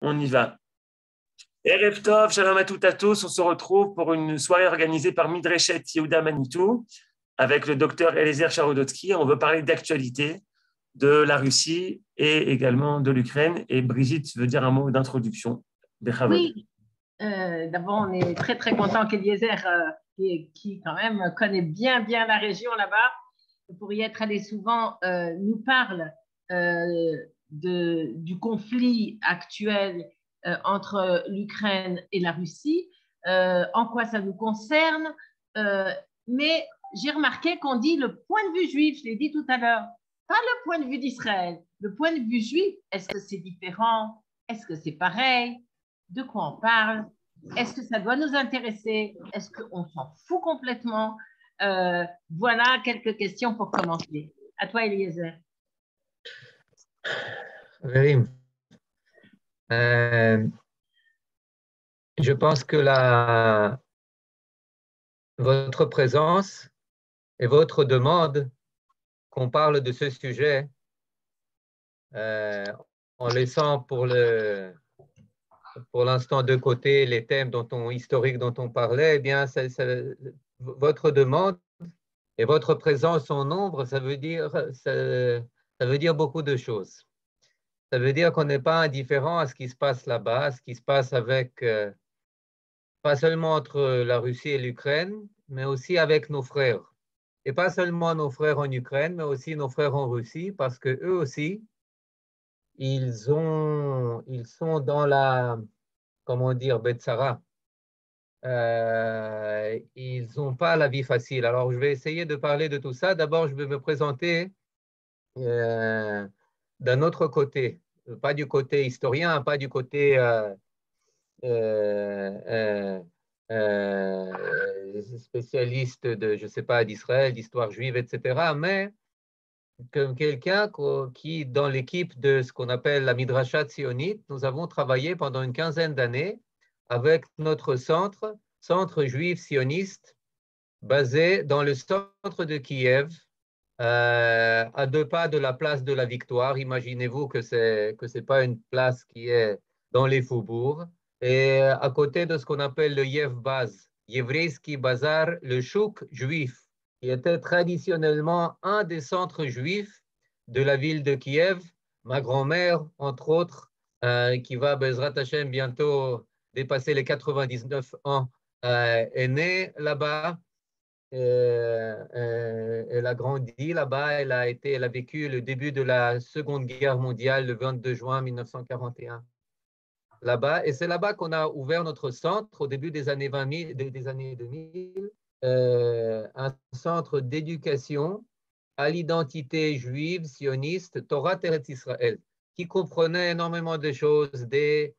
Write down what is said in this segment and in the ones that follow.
On y va. Erev Tov, shalom à toutes et à tous. On se retrouve pour une soirée organisée par Midreshet Yehuda Manitou avec le docteur Eliezer Charodotsky. On veut parler d'actualité de la Russie et également de l'Ukraine. Et Brigitte veut dire un mot d'introduction. Bechavod. Oui, d'abord, on est très, très content qu'Eliezer, qui quand même connaît bien, bien la région là-bas, pour y être allé souvent, nous parle du conflit actuel entre l'Ukraine et la Russie, en quoi ça nous concerne. Mais j'ai remarqué qu'on dit le point de vue juif, je l'ai dit tout à l'heure, pas le point de vue d'Israël. Le point de vue juif, est-ce que c'est différent? Est-ce que c'est pareil? De quoi on parle? Est-ce que ça doit nous intéresser? Est-ce qu'on s'en fout complètement? Voilà quelques questions pour commencer. À toi, Eliezer. Oui. Je pense que votre présence et votre demande qu'on parle de ce sujet, en laissant pour l'instant de côté les thèmes historiques dont on parlait, eh bien, votre demande et votre présence en nombre, ça veut dire beaucoup de choses. Ça veut dire qu'on n'est pas indifférent à ce qui se passe là-bas, à ce qui se passe avec, pas seulement entre la Russie et l'Ukraine, mais aussi avec nos frères. Et pas seulement nos frères en Ukraine, mais aussi nos frères en Russie, parce que eux aussi, ils sont dans comment dire, Betsara. Ils n'ont pas la vie facile. Alors, je vais essayer de parler de tout ça. D'abord, je vais me présenter d'un autre côté, pas du côté historien, pas du côté spécialiste de, je sais pas, d'Israël, d'histoire juive, etc., mais comme quelqu'un qui, dans l'équipe de ce qu'on appelle la Midrasha Tzionite, nous avons travaillé pendant une quinzaine d'années avec notre centre juif sioniste, basé dans le centre de Kiev, à 2 pas de la place de la Victoire. Imaginez-vous que c'est pas une place qui est dans les faubourgs, et à côté de ce qu'on appelle le Yev Baz, Yevreïski Bazar, le chouk juif, qui était traditionnellement un des centres juifs de la ville de Kiev. Ma grand-mère, entre autres, qui va, Bezrat Hashem, bientôt dépasser les 99 ans, est née là-bas. Elle a grandi là-bas, elle a vécu le début de la Seconde Guerre mondiale le 22 juin 1941 là-bas. Et c'est là-bas qu'on a ouvert notre centre au début des années 2000, un centre d'éducation à l'identité juive, sioniste, Torah Teretz Israël, qui comprenait énormément de choses, des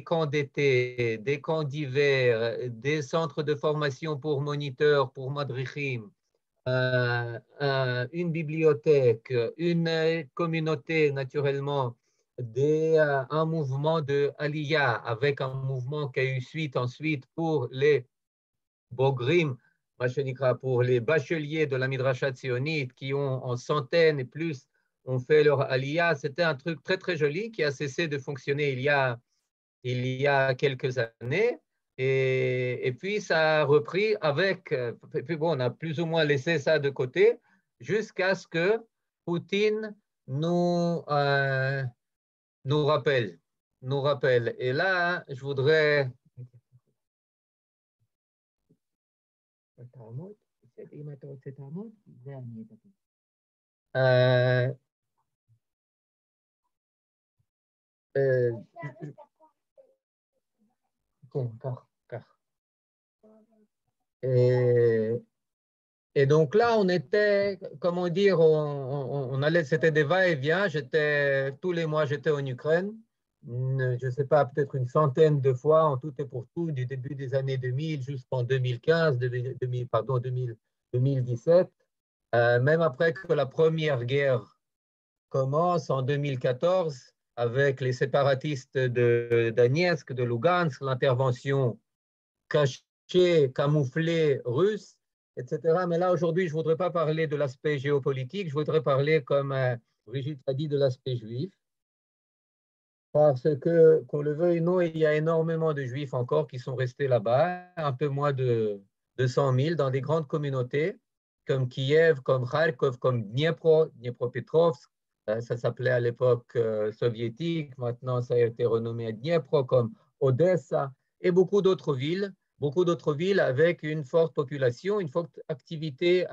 camps d'été, des camps d'hiver, des centres de formation pour moniteurs, pour madrichim, une bibliothèque, une communauté naturellement, un mouvement de Aliyah avec un mouvement qui a eu suite ensuite pour les Bogrim, pour les bacheliers de la Midrasha Tzionite qui ont en centaines et plus ont fait leur Aliyah. C'était un truc très très joli qui a cessé de fonctionner il y a quelques années. Et puis ça a repris avec, et puis bon, on a plus ou moins laissé ça de côté jusqu'à ce que Poutine nous rappelle. Et là, je voudrais... Et donc là, on était, comment dire, on allait, c'était des va-et-vient. Tous les mois, j'étais en Ukraine. Je ne sais pas, peut-être une centaine de fois en tout et pour tout, du début des années 2000 jusqu'en 2015, 2017. Même après que la première guerre commence en 2014 avec les séparatistes de Donetsk, de Lugansk, l'intervention cachée, camouflée russe, etc. Mais là, aujourd'hui, je ne voudrais pas parler de l'aspect géopolitique, je voudrais parler, comme Brigitte a dit, de l'aspect juif. parce que, qu'on le veuille ou non, il y a énormément de Juifs encore qui sont restés là-bas, un peu moins de 200 000 dans des grandes communautés comme Kiev, comme Kharkov, comme Dniepro, Dniepropetrovsk. Ça s'appelait à l'époque soviétique, maintenant ça a été renommé Dniepro, comme Odessa, et beaucoup d'autres villes avec une forte population, une forte activité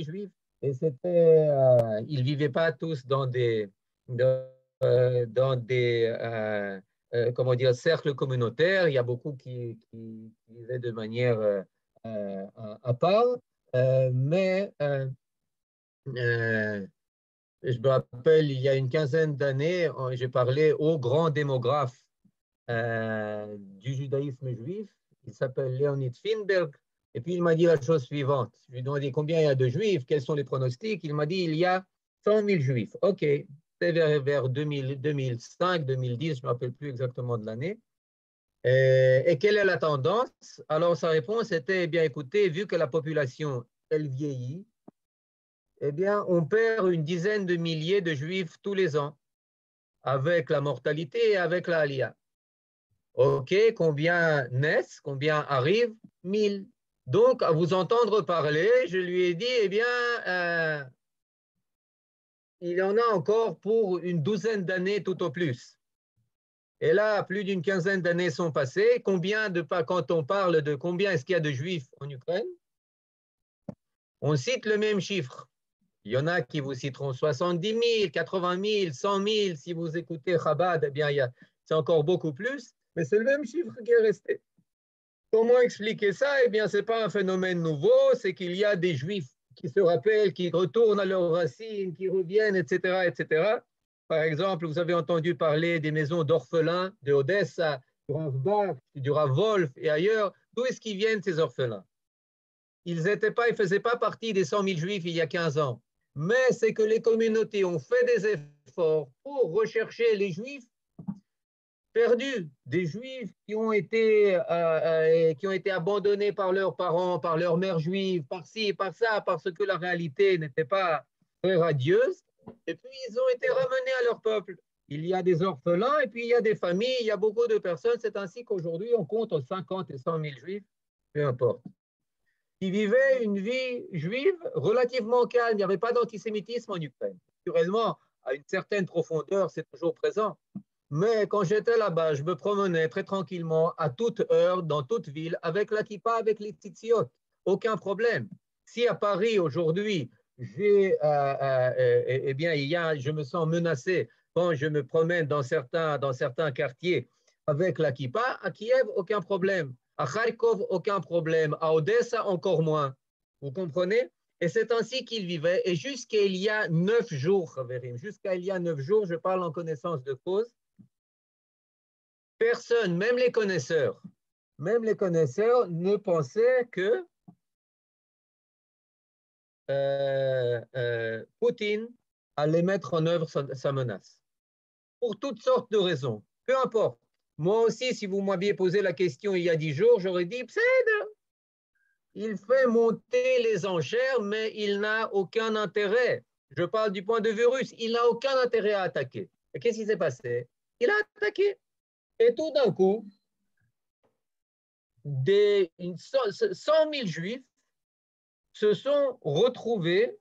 juive. Et ils ne vivaient pas tous dans des comment dire, cercles communautaires. Il y a beaucoup qui vivaient de manière à part. Mais je me rappelle, il y a une quinzaine d'années, j'ai parlé au grand démographe du judaïsme juif. Il s'appelle Leonid Finberg. Et puis il m'a dit la chose suivante. Je lui ai demandé combien il y a de juifs, quels sont les pronostics. Il m'a dit il y a 100 000 juifs. OK, c'est vers 2000, 2005, 2010, je ne me rappelle plus exactement de l'année. Et quelle est la tendance? Alors sa réponse était, eh bien écoutez, vu que la population, elle vieillit, eh bien on perd une dizaine de milliers de juifs tous les ans, avec la mortalité et avec la alia. OK, combien naissent, combien arrivent? 1000. Donc, à vous entendre parler, je lui ai dit, eh bien, il y en a encore pour une douzaine d'années tout au plus. Et là, plus d'une quinzaine d'années sont passées. Quand on parle de combien est-ce qu'il y a de juifs en Ukraine, on cite le même chiffre. Il y en a qui vous citeront 70 000, 80 000, 100 000. Si vous écoutez Chabad, eh bien, c'est encore beaucoup plus. Mais c'est le même chiffre qui est resté. Comment expliquer ça? Eh bien, ce n'est pas un phénomène nouveau, c'est qu'il y a des juifs qui se rappellent, qui retournent à leurs racines, qui reviennent, etc., etc. Par exemple, vous avez entendu parler des maisons d'orphelins de Odessa, du Rav Bach, du Rav Wolf et ailleurs. D'où est-ce qu'ils viennent, ces orphelins? Ils ne faisaient pas partie des 100 000 juifs il y a 15 ans. Mais c'est que les communautés ont fait des efforts pour rechercher les juifs perdus, des juifs qui ont été abandonnés par leurs parents, par leur mère juive, par ci, par ça, parce que la réalité n'était pas très radieuse. Et puis, ils ont été ramenés à leur peuple. Il y a des orphelins et puis il y a des familles, il y a beaucoup de personnes. C'est ainsi qu'aujourd'hui, on compte 50 et 100 000 juifs, peu importe, qui vivaient une vie juive relativement calme. Il n'y avait pas d'antisémitisme en Ukraine. Naturellement, à une certaine profondeur, c'est toujours présent. Mais quand j'étais là-bas, je me promenais très tranquillement, à toute heure, dans toute ville, avec la kippa, avec les tzitziot. Aucun problème. Si à Paris, aujourd'hui, eh bien, je me sens menacé quand je me promène dans certains quartiers avec la kippa, à Kiev, aucun problème. À Kharkov, aucun problème. À Odessa, encore moins. Vous comprenez? Et c'est ainsi qu'ils vivaient. Et jusqu'à il y a 9 jours, jusqu'à il y a 9 jours, je parle en connaissance de cause, personne, même les connaisseurs, ne pensaient que Poutine allait mettre en œuvre sa menace. Pour toutes sortes de raisons. Peu importe. Moi aussi, si vous m'aviez posé la question il y a 10 jours, j'aurais dit, il fait monter les enchères, mais il n'a aucun intérêt. Je parle du point de vue russe. Il n'a aucun intérêt à attaquer. Et qu'est-ce qui s'est passé? Il a attaqué. Et tout d'un coup, 100 000 juifs se sont retrouvés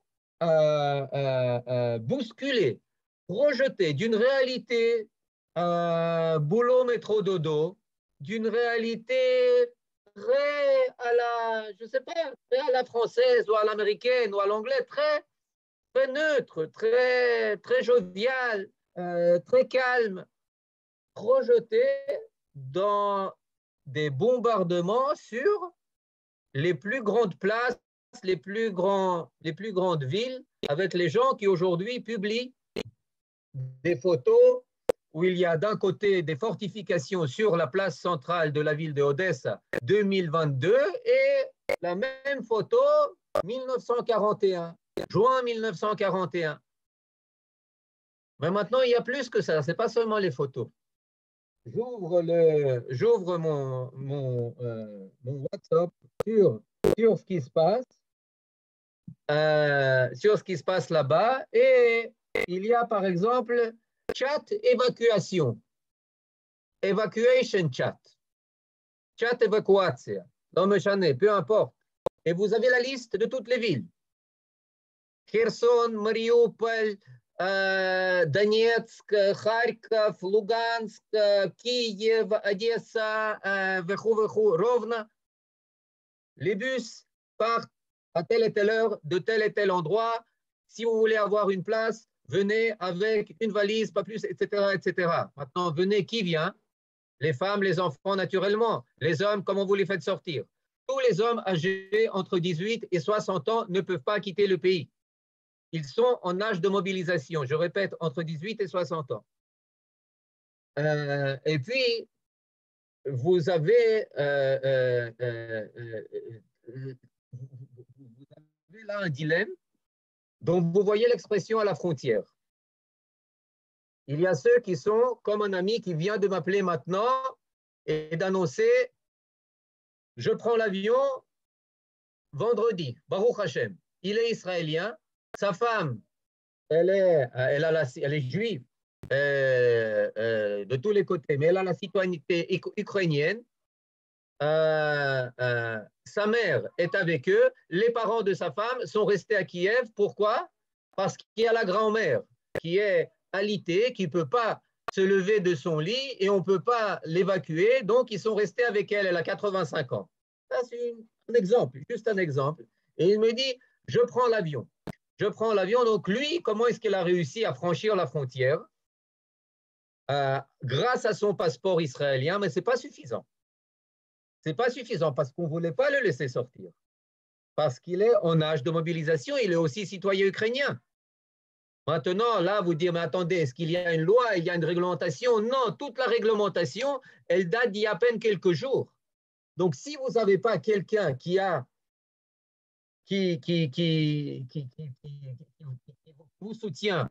bousculés, rejetés d'une réalité boulot, métro, dodo, d'une réalité très à la, je sais pas, très à la française ou à l'américaine ou à l'anglais, très, très neutre, très, très jovial, très calme, projetés dans des bombardements sur les plus grandes places, les plus grandes villes, avec les gens qui aujourd'hui publient des photos où il y a d'un côté des fortifications sur la place centrale de la ville de Odessa 2022 et la même photo 1941, juin 1941. Mais maintenant, il y a plus que ça, ce n'est pas seulement les photos. J'ouvre mon WhatsApp sur ce qui se passe, là-bas, et il y a par exemple chat évacuation. Evacuation chat. Chat évacuation. Non, mais peu importe. Et vous avez la liste de toutes les villes. Kherson, Mariupol, Donetsk, Kharkov, Lugansk, Kiev, Odessa, Rovno. Les bus partent à telle et telle heure, de tel et tel endroit. Si vous voulez avoir une place, venez avec une valise, pas plus, etc., etc. Maintenant, venez, qui vient? Les femmes, les enfants, naturellement. Les hommes, comment vous les faites sortir? Tous les hommes âgés entre 18 et 60 ans ne peuvent pas quitter le pays. Ils sont en âge de mobilisation. Je répète, entre 18 et 60 ans. Et puis, vous avez, vous avez là un dilemme. Donc, vous voyez l'expression à la frontière. Il y a ceux qui sont comme un ami qui vient de m'appeler maintenant et d'annoncer « Je prends l'avion vendredi, Baruch Hashem. Il est israélien, sa femme, elle est juive de tous les côtés, mais elle a la citoyenneté ukrainienne. Sa mère est avec eux. Les parents de sa femme sont restés à Kiev. Pourquoi? Parce qu'il y a la grand-mère qui est alitée, qui ne peut pas se lever de son lit et on ne peut pas l'évacuer. Donc, ils sont restés avec elle. Elle a 85 ans. Ça, c'est un exemple, juste un exemple. Et il me dit, je prends l'avion. Je prends l'avion. Donc, lui, comment est-ce qu'il a réussi à franchir la frontière? Grâce à son passeport israélien, mais ce n'est pas suffisant. Ce n'est pas suffisant parce qu'on ne voulait pas le laisser sortir. Parce qu'il est en âge de mobilisation, il est aussi citoyen ukrainien. Maintenant, là, vous dites, mais attendez, est-ce qu'il y a une loi, il y a une réglementation? Non, toute la réglementation, elle date d'il y a à peine quelques jours. Donc, si vous n'avez pas quelqu'un qui vous soutient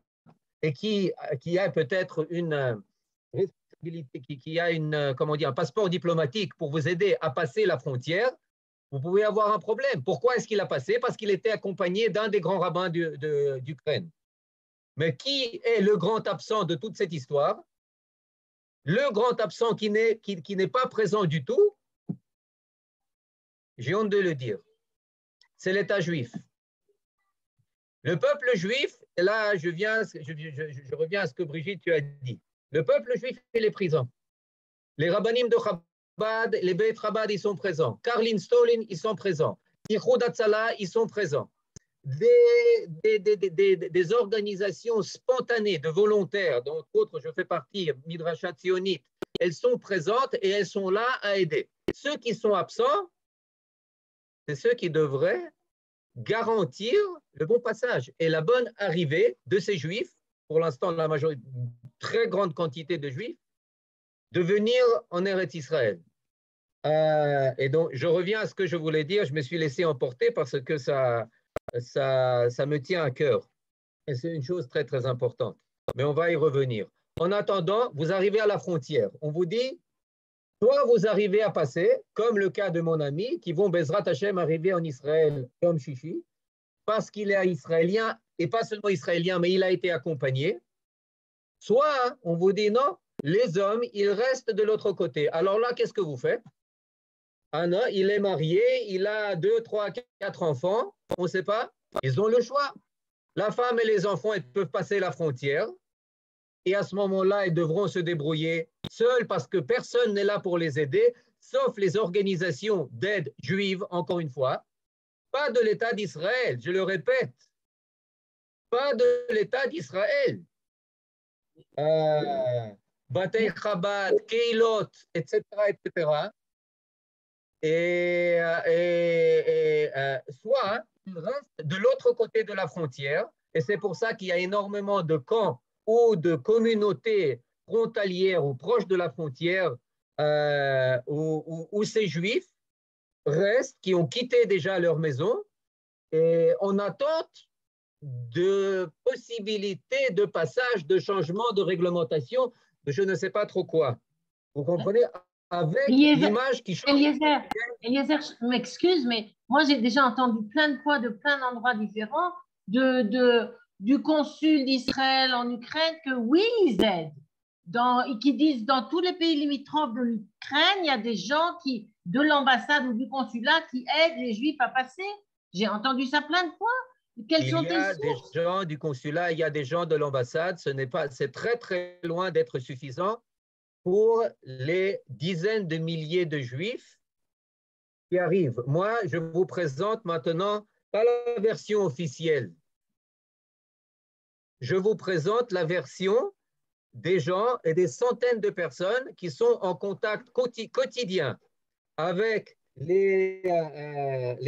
et qui a peut-être une responsabilité, qui a comment dire, un passeport diplomatique pour vous aider à passer la frontière, vous pouvez avoir un problème. Pourquoi est-ce qu'il a passé? Parce qu'il était accompagné d'un des grands rabbins d'Ukraine. Mais qui est le grand absent de toute cette histoire? Le grand absent qui n'est pas présent du tout, j'ai honte de le dire, c'est l'État juif. Le peuple juif, et là je reviens à ce que Brigitte tu as dit, le peuple juif et les prisons. Les rabbinim de Chabad, les Beit Chabad, ils sont présents. Karlin Stolin, ils sont présents. Ichud Hatzalah, ils sont présents. Des organisations spontanées de volontaires, dont entre autres je fais partie, Midrashat Tzionit, elles sont présentes et elles sont là à aider. Ceux qui sont absents, c'est ceux qui devraient garantir le bon passage et la bonne arrivée de ces juifs, pour l'instant la majorité, très grande quantité de juifs, de venir en Eretz Israël. Et donc je reviens à ce que je voulais dire, je me suis laissé emporter parce que ça me tient à cœur. Et c'est une chose très, très importante. Mais on va y revenir. En attendant, vous arrivez à la frontière. On vous dit, soit vous arrivez à passer, comme le cas de mon ami, qui vont Bezrat Hashem arriver en Israël comme Chichi, parce qu'il est israélien, et pas seulement israélien, mais il a été accompagné. Soit on vous dit, non, les hommes, ils restent de l'autre côté. Alors là, qu'est-ce que vous faites? Un homme, il est marié, il a 2, 3, 4 enfants, on ne sait pas, ils ont le choix. La femme et les enfants, ils peuvent passer la frontière et à ce moment-là, ils devront se débrouiller seuls parce que personne n'est là pour les aider, sauf les organisations d'aide juive, encore une fois. Pas de l'État d'Israël, je le répète, pas de l'État d'Israël. Batei Chabad, Keilot, etc., etc. Soit il reste de l'autre côté de la frontière, et c'est pour ça qu'il y a énormément de camps ou de communautés frontalières ou proches de la frontière où ces juifs restent, qui ont quitté déjà leur maison, et en attente de possibilités de passage, de changement, de réglementation, de je ne sais pas trop quoi. Vous comprenez? Avec l'image qui change. Eliezer, je m'excuse, mais moi j'ai déjà entendu plein de fois de plein d'endroits différents du consul d'Israël en Ukraine que oui, ils aident. Qui disent dans tous les pays limitrophes de l'Ukraine, il y a des gens de l'ambassade ou du consulat qui aident les Juifs à passer. J'ai entendu ça plein de fois. Quelles sont tes sources? Il y a des gens du consulat, il y a des gens de l'ambassade. C'est très, très loin d'être suffisant pour les dizaines de milliers de Juifs qui arrivent. Moi, je vous présente maintenant pas la version officielle. Je vous présente la version des gens et des centaines de personnes qui sont en contact quotidien avec les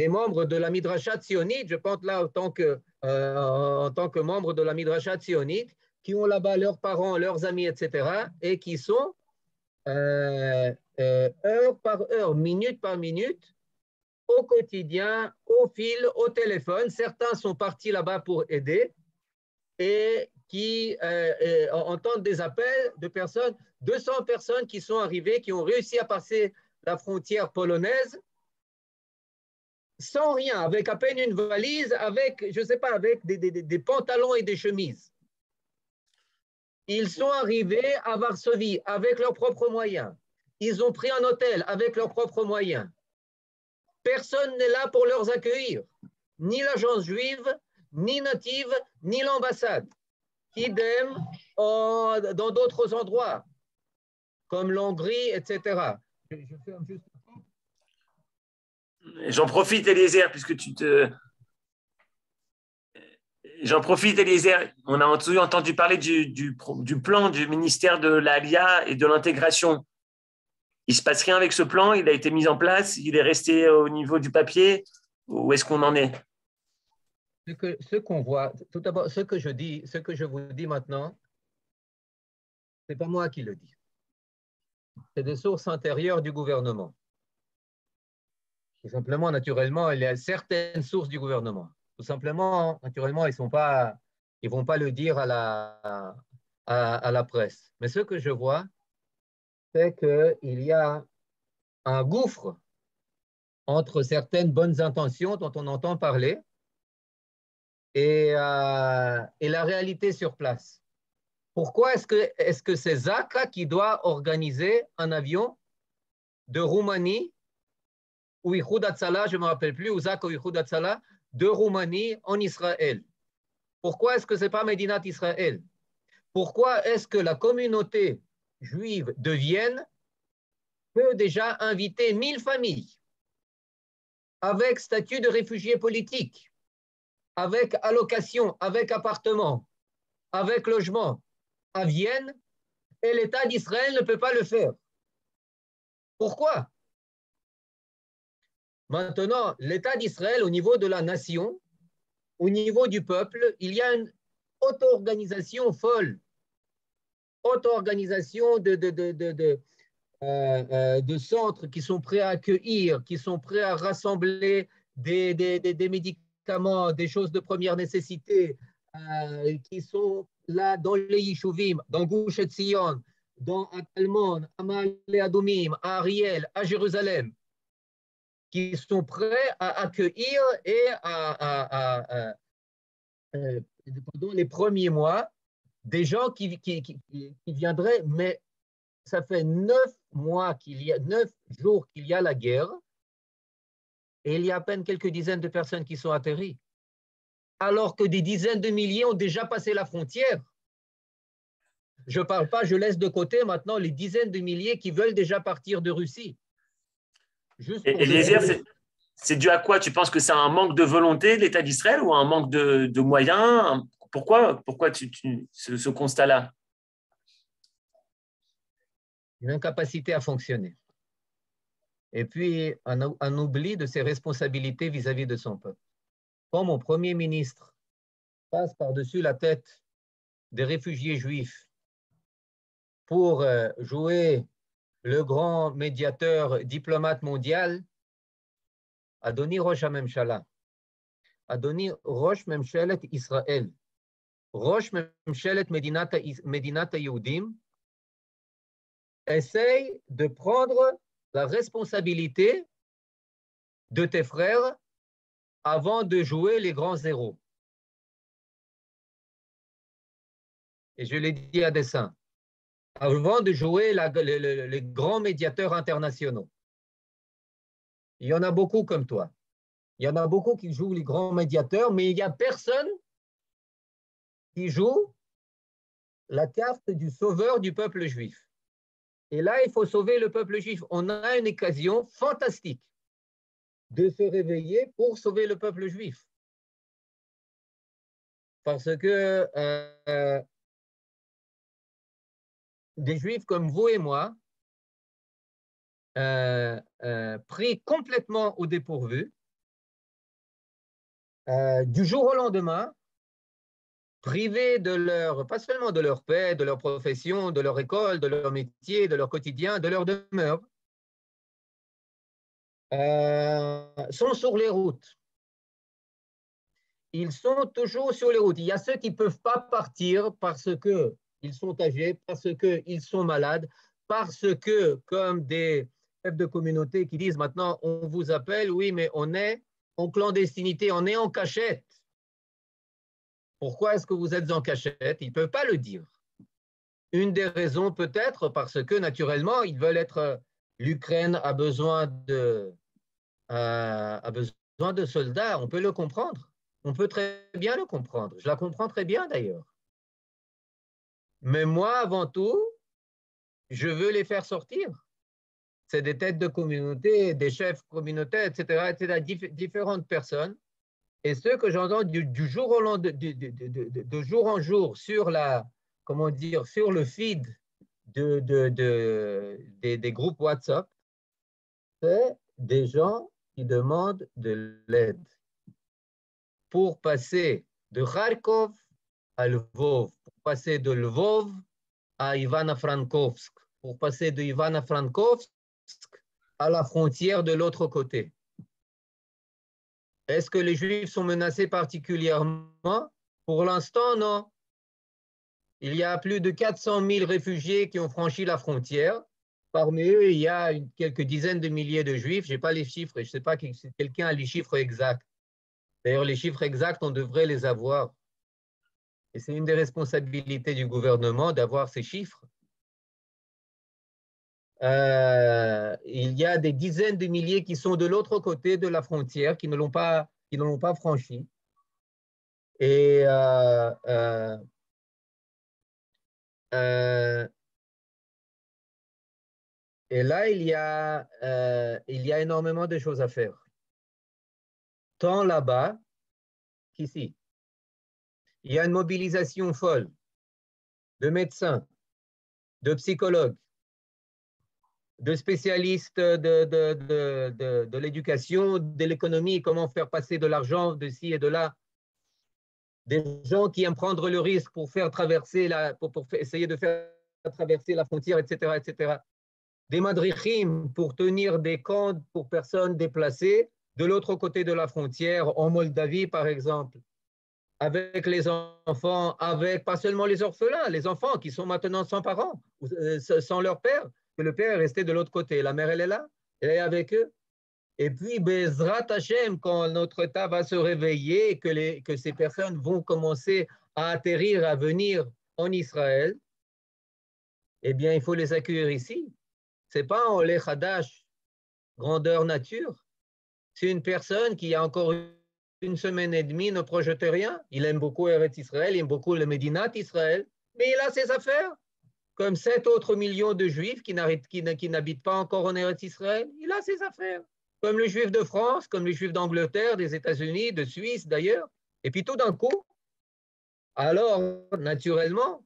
membres de la Midrasha Tzionite. Je pense là en tant que membre de la Midrasha Tzionite, qui ont là-bas leurs parents, leurs amis, etc., et qui sont heure par heure, minute par minute, au quotidien, au fil, au téléphone. Certains sont partis là-bas pour aider et qui entendent des appels de personnes, 200 personnes qui sont arrivées, qui ont réussi à passer la frontière polonaise sans rien, avec à peine une valise, avec, je ne sais pas, avec des pantalons et des chemises. Ils sont arrivés à Varsovie avec leurs propres moyens. Ils ont pris un hôtel avec leurs propres moyens. Personne n'est là pour les accueillir, ni l'agence juive, ni Native, ni l'ambassade. Idem dans d'autres endroits, comme l'Hongrie, etc. Je ferme juste. J'en profite, Eliezer, puisque J'en profite, Eliezer. On a entendu parler du plan du ministère de l'Alia et de l'intégration. Il ne se passe rien avec ce plan, il a été mis en place, il est resté au niveau du papier. Où est-ce qu'on en est? Ce qu'on voit, tout d'abord, ce que je vous dis maintenant, ce n'est pas moi qui le dis. C'est des sources intérieures du gouvernement. Tout simplement, naturellement, il y a certaines sources du gouvernement. Tout simplement, naturellement, ils ne vont pas le dire à la presse. Mais ce que je vois, c'est qu'il y a un gouffre entre certaines bonnes intentions dont on entend parler et la réalité sur place. Pourquoi est-ce que c'est Zaka qui doit organiser un avion de Roumanie ou Ihoud Hatzalah, je ne me rappelle plus, ou Zaka ou Ihoud Hatzalah, de Roumanie en Israël? Pourquoi est-ce que ce n'est pas Médinat Israël? Pourquoi est-ce que la communauté juive de Vienne peut déjà inviter 1000 familles avec statut de réfugiés politiques, avec allocation, avec appartement, avec logement à Vienne, et l'État d'Israël ne peut pas le faire? Pourquoi? Maintenant, l'État d'Israël, au niveau de la nation, au niveau du peuple, il y a une auto-organisation folle, auto-organisation de centres qui sont prêts à accueillir, qui sont prêts à rassembler des médicaments, des choses de première nécessité, qui sont là dans les Yishuvim, dans Gush Etzion, dans Talmon, à Ma'ale Adumim, à Ariel, à Jérusalem, qui sont prêts à accueillir et pendant les premiers mois, des gens qui viendraient, mais ça fait 9 jours qu'il y a la guerre et il y a à peine quelques dizaines de personnes qui sont atterries, alors que des dizaines de milliers ont déjà passé la frontière. Je ne parle pas, je laisse de côté maintenant les dizaines de milliers qui veulent déjà partir de Russie. Eliezer, c'est dû à quoi? Tu penses que c'est un manque de volonté de l'État d'Israël ou un manque de moyens? Pourquoi ce constat-là? Une incapacité à fonctionner. Et puis, un oubli de ses responsabilités vis-à-vis de son peuple. Quand mon Premier ministre passe par-dessus la tête des réfugiés juifs pour jouer le grand médiateur diplomate mondial, Adoni Rosh HaMemshala, Adoni Rosh Memshelet Israël, Rosh Memshelet Medinat Yehudim, essaye de prendre la responsabilité de tes frères avant de jouer les grands héros. et je l'ai dit à dessein, avant de jouer les grands médiateurs internationaux. Il y en a beaucoup comme toi. Il y en a beaucoup qui jouent les grands médiateurs, mais il n'y a personne qui joue la carte du sauveur du peuple juif. Et là, il faut sauver le peuple juif. On a une occasion fantastique de se réveiller pour sauver le peuple juif. Parce que des juifs comme vous et moi, pris complètement au dépourvu, du jour au lendemain, privés de leur, pas seulement de leur paix, de leur profession, de leur école, de leur métier, de leur quotidien, de leur demeure, sont sur les routes. Ils sont toujours sur les routes. Il y a ceux qui ne peuvent pas partir parce qu'ils sont âgés, parce qu'ils sont malades, parce que, comme des chefs de communauté qui disent maintenant, on vous appelle, oui, mais on est en clandestinité, on est en cachette. Pourquoi est-ce que vous êtes en cachette? Ils ne peuvent pas le dire. Une des raisons peut-être parce que naturellement, ils veulent être. L'Ukraine a besoin de soldats, on peut le comprendre. On peut très bien le comprendre. Je la comprends très bien d'ailleurs. Mais moi, avant tout, je veux les faire sortir. C'est des têtes de communauté, des chefs communautaires, etc., différentes personnes. Et ce que j'entends du jour au lendemain, de jour en jour sur comment dire, sur le feed des groupes WhatsApp, c'est des gens qui demandent de l'aide pour passer de Kharkov à Lvov, pour passer de Lvov à Ivano-Frankovsk, pour passer de Ivano-Frankovsk à la frontière de l'autre côté. Est-ce que les Juifs sont menacés particulièrement? Pour l'instant, non. Il y a plus de 400 000 réfugiés qui ont franchi la frontière. Parmi eux, il y a quelques dizaines de milliers de Juifs. Je n'ai pas les chiffres, je ne sais pas si quelqu'un a les chiffres exacts. D'ailleurs, les chiffres exacts, on devrait les avoir. Et c'est une des responsabilités du gouvernement d'avoir ces chiffres. Il y a des dizaines de milliers qui sont de l'autre côté de la frontière, qui ne l'ont pas franchi. Et là, il y a énormément de choses à faire. Tant là-bas qu'ici. Il y a une mobilisation folle de médecins, de psychologues, de spécialistes de l'éducation, de l'économie, comment faire passer de l'argent de ci et de là, des gens qui aiment prendre le risque pour faire traverser pour essayer de faire traverser la frontière, etc., etc. Des madrichim pour tenir des camps pour personnes déplacées de l'autre côté de la frontière, en Moldavie par exemple, avec les enfants, avec pas seulement les orphelins, les enfants qui sont maintenant sans parents, sans leur père, que le père est resté de l'autre côté. La mère, elle est là, elle est avec eux. Et puis, Bezrat Hashem, quand notre État va se réveiller, que ces personnes vont commencer à atterrir, à venir en Israël, eh bien, il faut les accueillir ici. Ce n'est pas en Olé Hadash, grandeur nature. C'est une personne qui a encore une semaine et demie ne projette rien. Il aime beaucoup Eretz Israël, il aime beaucoup le Médinat Israël, mais il a ses affaires. Comme 7 autres millions de Juifs qui n'habitent pas encore en Eretz Israël, il a ses affaires. Comme les Juifs de France, comme les Juifs d'Angleterre, des États-Unis, de Suisse d'ailleurs. Et puis tout d'un coup, alors naturellement,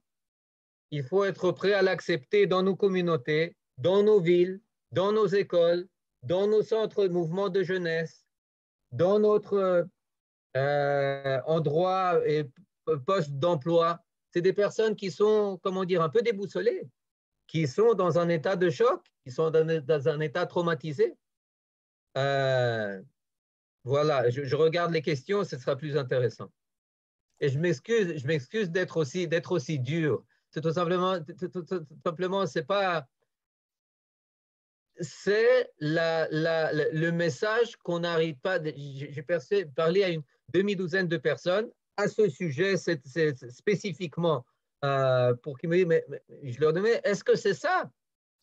il faut être prêt à l'accepter dans nos communautés, dans nos villes, dans nos écoles, dans nos centres de mouvement de jeunesse, dans notre endroit et poste d'emploi. C'est des personnes qui sont, comment dire, un peu déboussolées, qui sont dans un état de choc, qui sont dans un état traumatisé. Voilà, je regarde les questions, ce sera plus intéressant. Et je m'excuse d'être aussi dur. C'est tout simplement, c'est pas. C'est le message qu'on n'arrive pas. J'ai parlé à une demi-douzaine de personnes à ce sujet, spécifiquement pour qu'ils me disent, mais je leur demande, est-ce que c'est ça?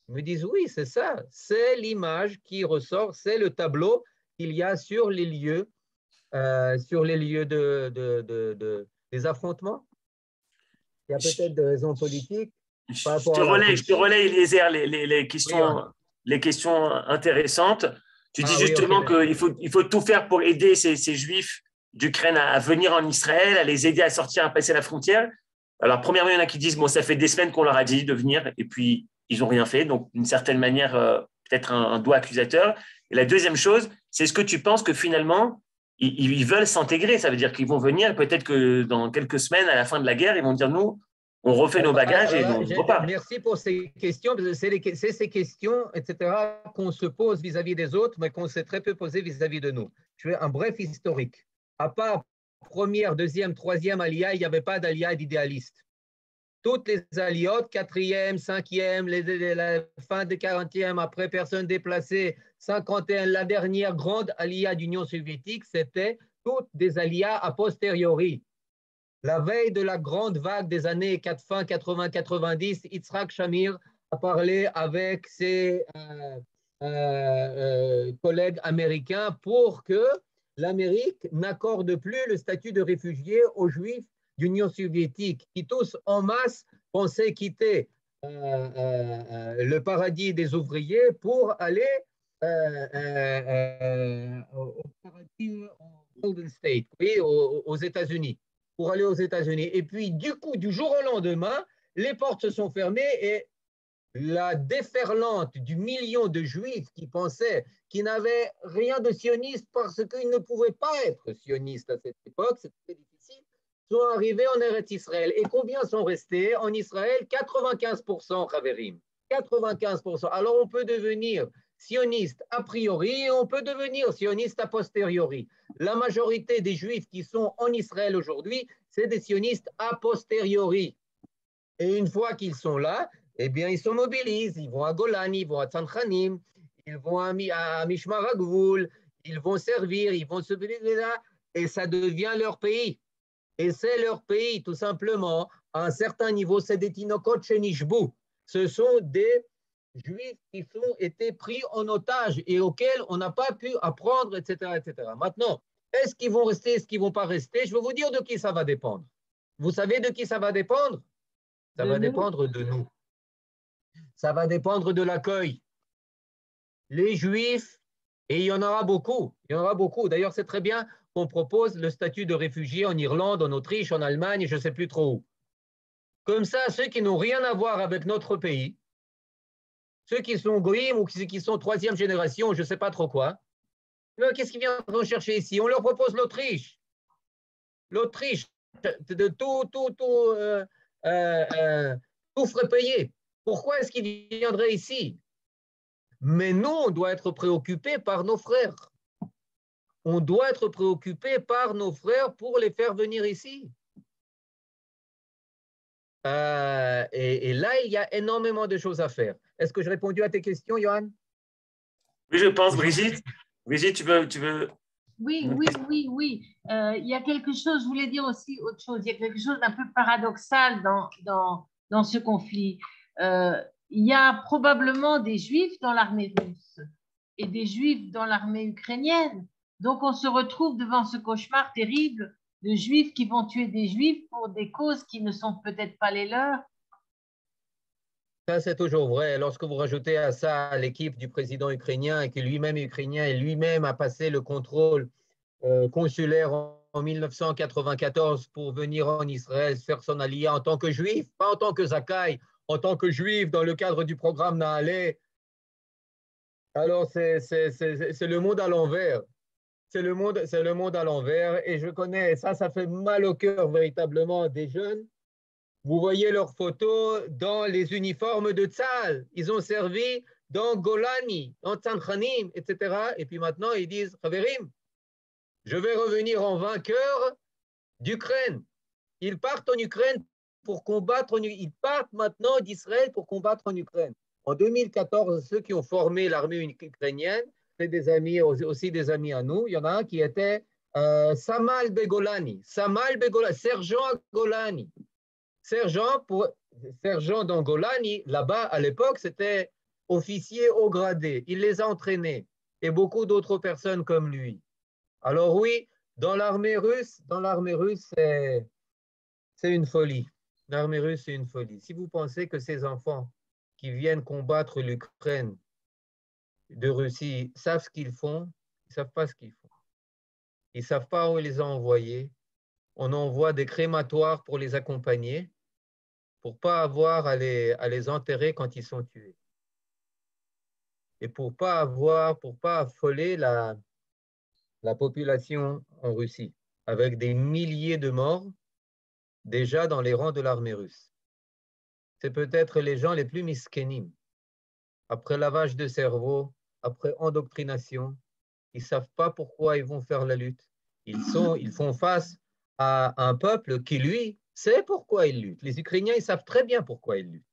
Ils me disent, oui, c'est ça. C'est l'image qui ressort, c'est le tableau qu'il y a sur les lieux des affrontements. Il y a peut-être des raisons politiques par rapport à la Je te culture. relais, Eliezer, Oui, les questions intéressantes. Tu dis oui, justement ok. qu'il faut tout faire pour aider ces Juifs d'Ukraine à venir en Israël, à les aider à sortir, à passer la frontière. Alors, premièrement, il y en a qui disent, bon, ça fait des semaines qu'on leur a dit de venir, et puis ils n'ont rien fait. Donc, d'une certaine manière, peut-être un doigt accusateur. Et la deuxième chose, c'est ce que tu penses que finalement, ils veulent s'intégrer. Ça veut dire qu'ils vont venir, peut-être que dans quelques semaines, à la fin de la guerre, ils vont dire, nous, on refait nos bagages et Alors là, on repart. merci pour ces questions, parce que c'est ces questions, etc., qu'on se pose vis-à-vis des autres, mais qu'on s'est très peu posé vis-à-vis de nous. Je fais un bref historique. À part première, deuxième, troisième aliyah, il n'y avait pas d'aliyah d'idéaliste. Toutes les aliotes, quatrième, cinquième, la fin de 40e, après personne déplacée, 51, la dernière grande aliyah d'Union soviétique, c'était toutes des aliyahs a posteriori. La veille de la grande vague des années fin 80-90, Yitzhak Shamir a parlé avec ses collègues américains pour que l'Amérique n'accorde plus le statut de réfugié aux Juifs d'Union soviétique qui tous en masse pensaient quitter le paradis des ouvriers pour aller au paradis Golden State, oui, aux États-Unis, pour aller aux États-Unis. Et puis, du coup, du jour au lendemain, les portes se sont fermées et la déferlante du million de Juifs qui pensaient qu'ils n'avaient rien de sioniste parce qu'ils ne pouvaient pas être sionistes à cette époque, c'était difficile, sont arrivés en Eretz Israël. Et combien sont restés en Israël? 95%, Khaverim. 95%. Alors on peut devenir sioniste a priori et on peut devenir sioniste a posteriori. La majorité des Juifs qui sont en Israël aujourd'hui, c'est des sionistes a posteriori. Et une fois qu'ils sont là, eh bien, ils se mobilisent. Ils vont à Golani, ils vont à Tzanchanim, ils vont à Mishmar HaGvul, ils vont servir, ils vont se mobiliser là, et ça devient leur pays. Et c'est leur pays, tout simplement. À un certain niveau, c'est des Tinokot Shenishbu. Ce sont des Juifs qui ont été pris en otage et auxquels on n'a pas pu apprendre, etc., etc. Maintenant, est-ce qu'ils vont rester, est-ce qu'ils ne vont pas rester? Je vais vous dire de qui ça va dépendre. Vous savez de qui ça va dépendre? Ça va dépendre de nous. Ça va dépendre de l'accueil. Les Juifs, et il y en aura beaucoup, il y en aura beaucoup. D'ailleurs, c'est très bien qu'on propose le statut de réfugié en Irlande, en Autriche, en Allemagne, je ne sais plus trop où. Comme ça, ceux qui n'ont rien à voir avec notre pays, ceux qui sont goïm ou ceux qui sont troisième génération, je ne sais pas trop quoi, qu'est-ce qu'ils viendront chercher ici? On leur propose l'Autriche. L'Autriche, de tout frais payé. Pourquoi est-ce qu'ils viendraient ici? Mais nous, on doit être préoccupés par nos frères. On doit être préoccupés par nos frères pour les faire venir ici. Et là, il y a énormément de choses à faire. Est-ce que j'ai répondu à tes questions, Johan? Oui, je pense, Brigitte. Brigitte, tu veux... Oui. Il y a quelque chose, je voulais dire aussi autre chose. Il y a quelque chose d'un peu paradoxal dans ce conflit. Il y a probablement des Juifs dans l'armée russe et des Juifs dans l'armée ukrainienne. Donc, on se retrouve devant ce cauchemar terrible de Juifs qui vont tuer des Juifs pour des causes qui ne sont peut-être pas les leurs. Ça, c'est toujours vrai. Lorsque vous rajoutez à ça l'équipe du président ukrainien et qui lui-même est ukrainien et lui-même a passé le contrôle consulaire en 1994 pour venir en Israël faire son aliyah en tant que juif, pas en tant que Zakai, en tant que juif dans le cadre du programme Nahalé. Alors, c'est le monde à l'envers. C'est le monde à l'envers. Et je connais, ça fait mal au cœur véritablement des jeunes. Vous voyez leurs photos dans les uniformes de Tzal. Ils ont servi dans Golani, dans Tzanchanim, etc. Et puis maintenant, ils disent, Khaverim, je vais revenir en vainqueur d'Ukraine. Ils partent en Ukraine pour combattre, ils partent maintenant d'Israël pour combattre en Ukraine. En 2014, ceux qui ont formé l'armée ukrainienne, c'est des amis, aussi des amis à nous. Il y en a un qui était Samal Begolani, sergent Golani. sergent dans Golani, là-bas, à l'époque, c'était officier haut gradé. Il les a entraînés et beaucoup d'autres personnes comme lui. Alors oui, dans l'armée russe, c'est une folie. L'armée russe, c'est une folie. Si vous pensez que ces enfants qui viennent combattre l'Ukraine de Russie savent ce qu'ils font, ils ne savent pas ce qu'ils font. Ils ne savent pas où ils les ont envoyés. On envoie des crématoires pour les accompagner, pour ne pas avoir à les enterrer quand ils sont tués. Et pour pas affoler la population en Russie, avec des milliers de morts déjà dans les rangs de l'armée russe. C'est peut-être les gens les plus miskénim. Après lavage de cerveau, après endoctrination, ils ne savent pas pourquoi ils vont faire la lutte. Ils font face à un peuple qui, lui, sait pourquoi il lutte. Les Ukrainiens, ils savent très bien pourquoi ils luttent.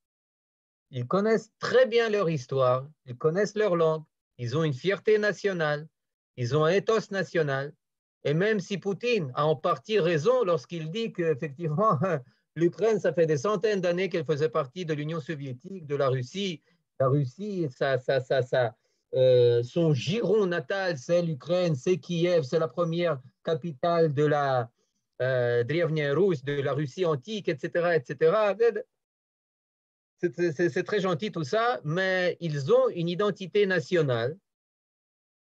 Ils connaissent très bien leur histoire, ils connaissent leur langue, ils ont une fierté nationale, ils ont un ethos national. Et même si Poutine a en partie raison lorsqu'il dit qu'effectivement, l'Ukraine, ça fait des centaines d'années qu'elle faisait partie de l'Union soviétique, de la Russie. La Russie, son giron natal, c'est l'Ukraine, c'est Kiev, c'est la première capitale de la Drevnia Russe, de la Russie antique, etc., etc. C'est très gentil tout ça, mais ils ont une identité nationale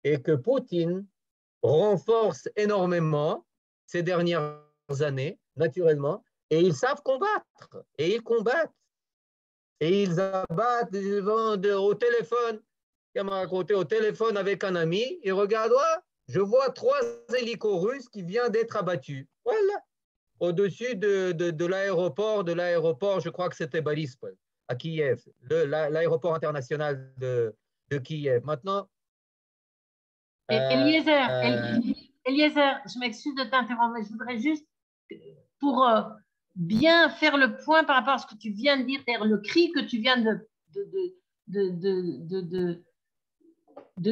et que Poutine renforce énormément ces dernières années, naturellement, et ils savent combattre, et ils combattent, et ils abattent au téléphone. Il m'a raconté au téléphone avec un ami, il regarde, je vois 3 hélicos russes qui viennent d'être abattus. Voilà, au-dessus de l'aéroport, je crois que c'était Borispol, à Kiev, l'aéroport international de Kiev. Maintenant, Eliezer, je m'excuse de t'interrompre, mais je voudrais juste, pour bien faire le point par rapport à ce que tu viens de dire, c'est-à-dire le cri que tu viens de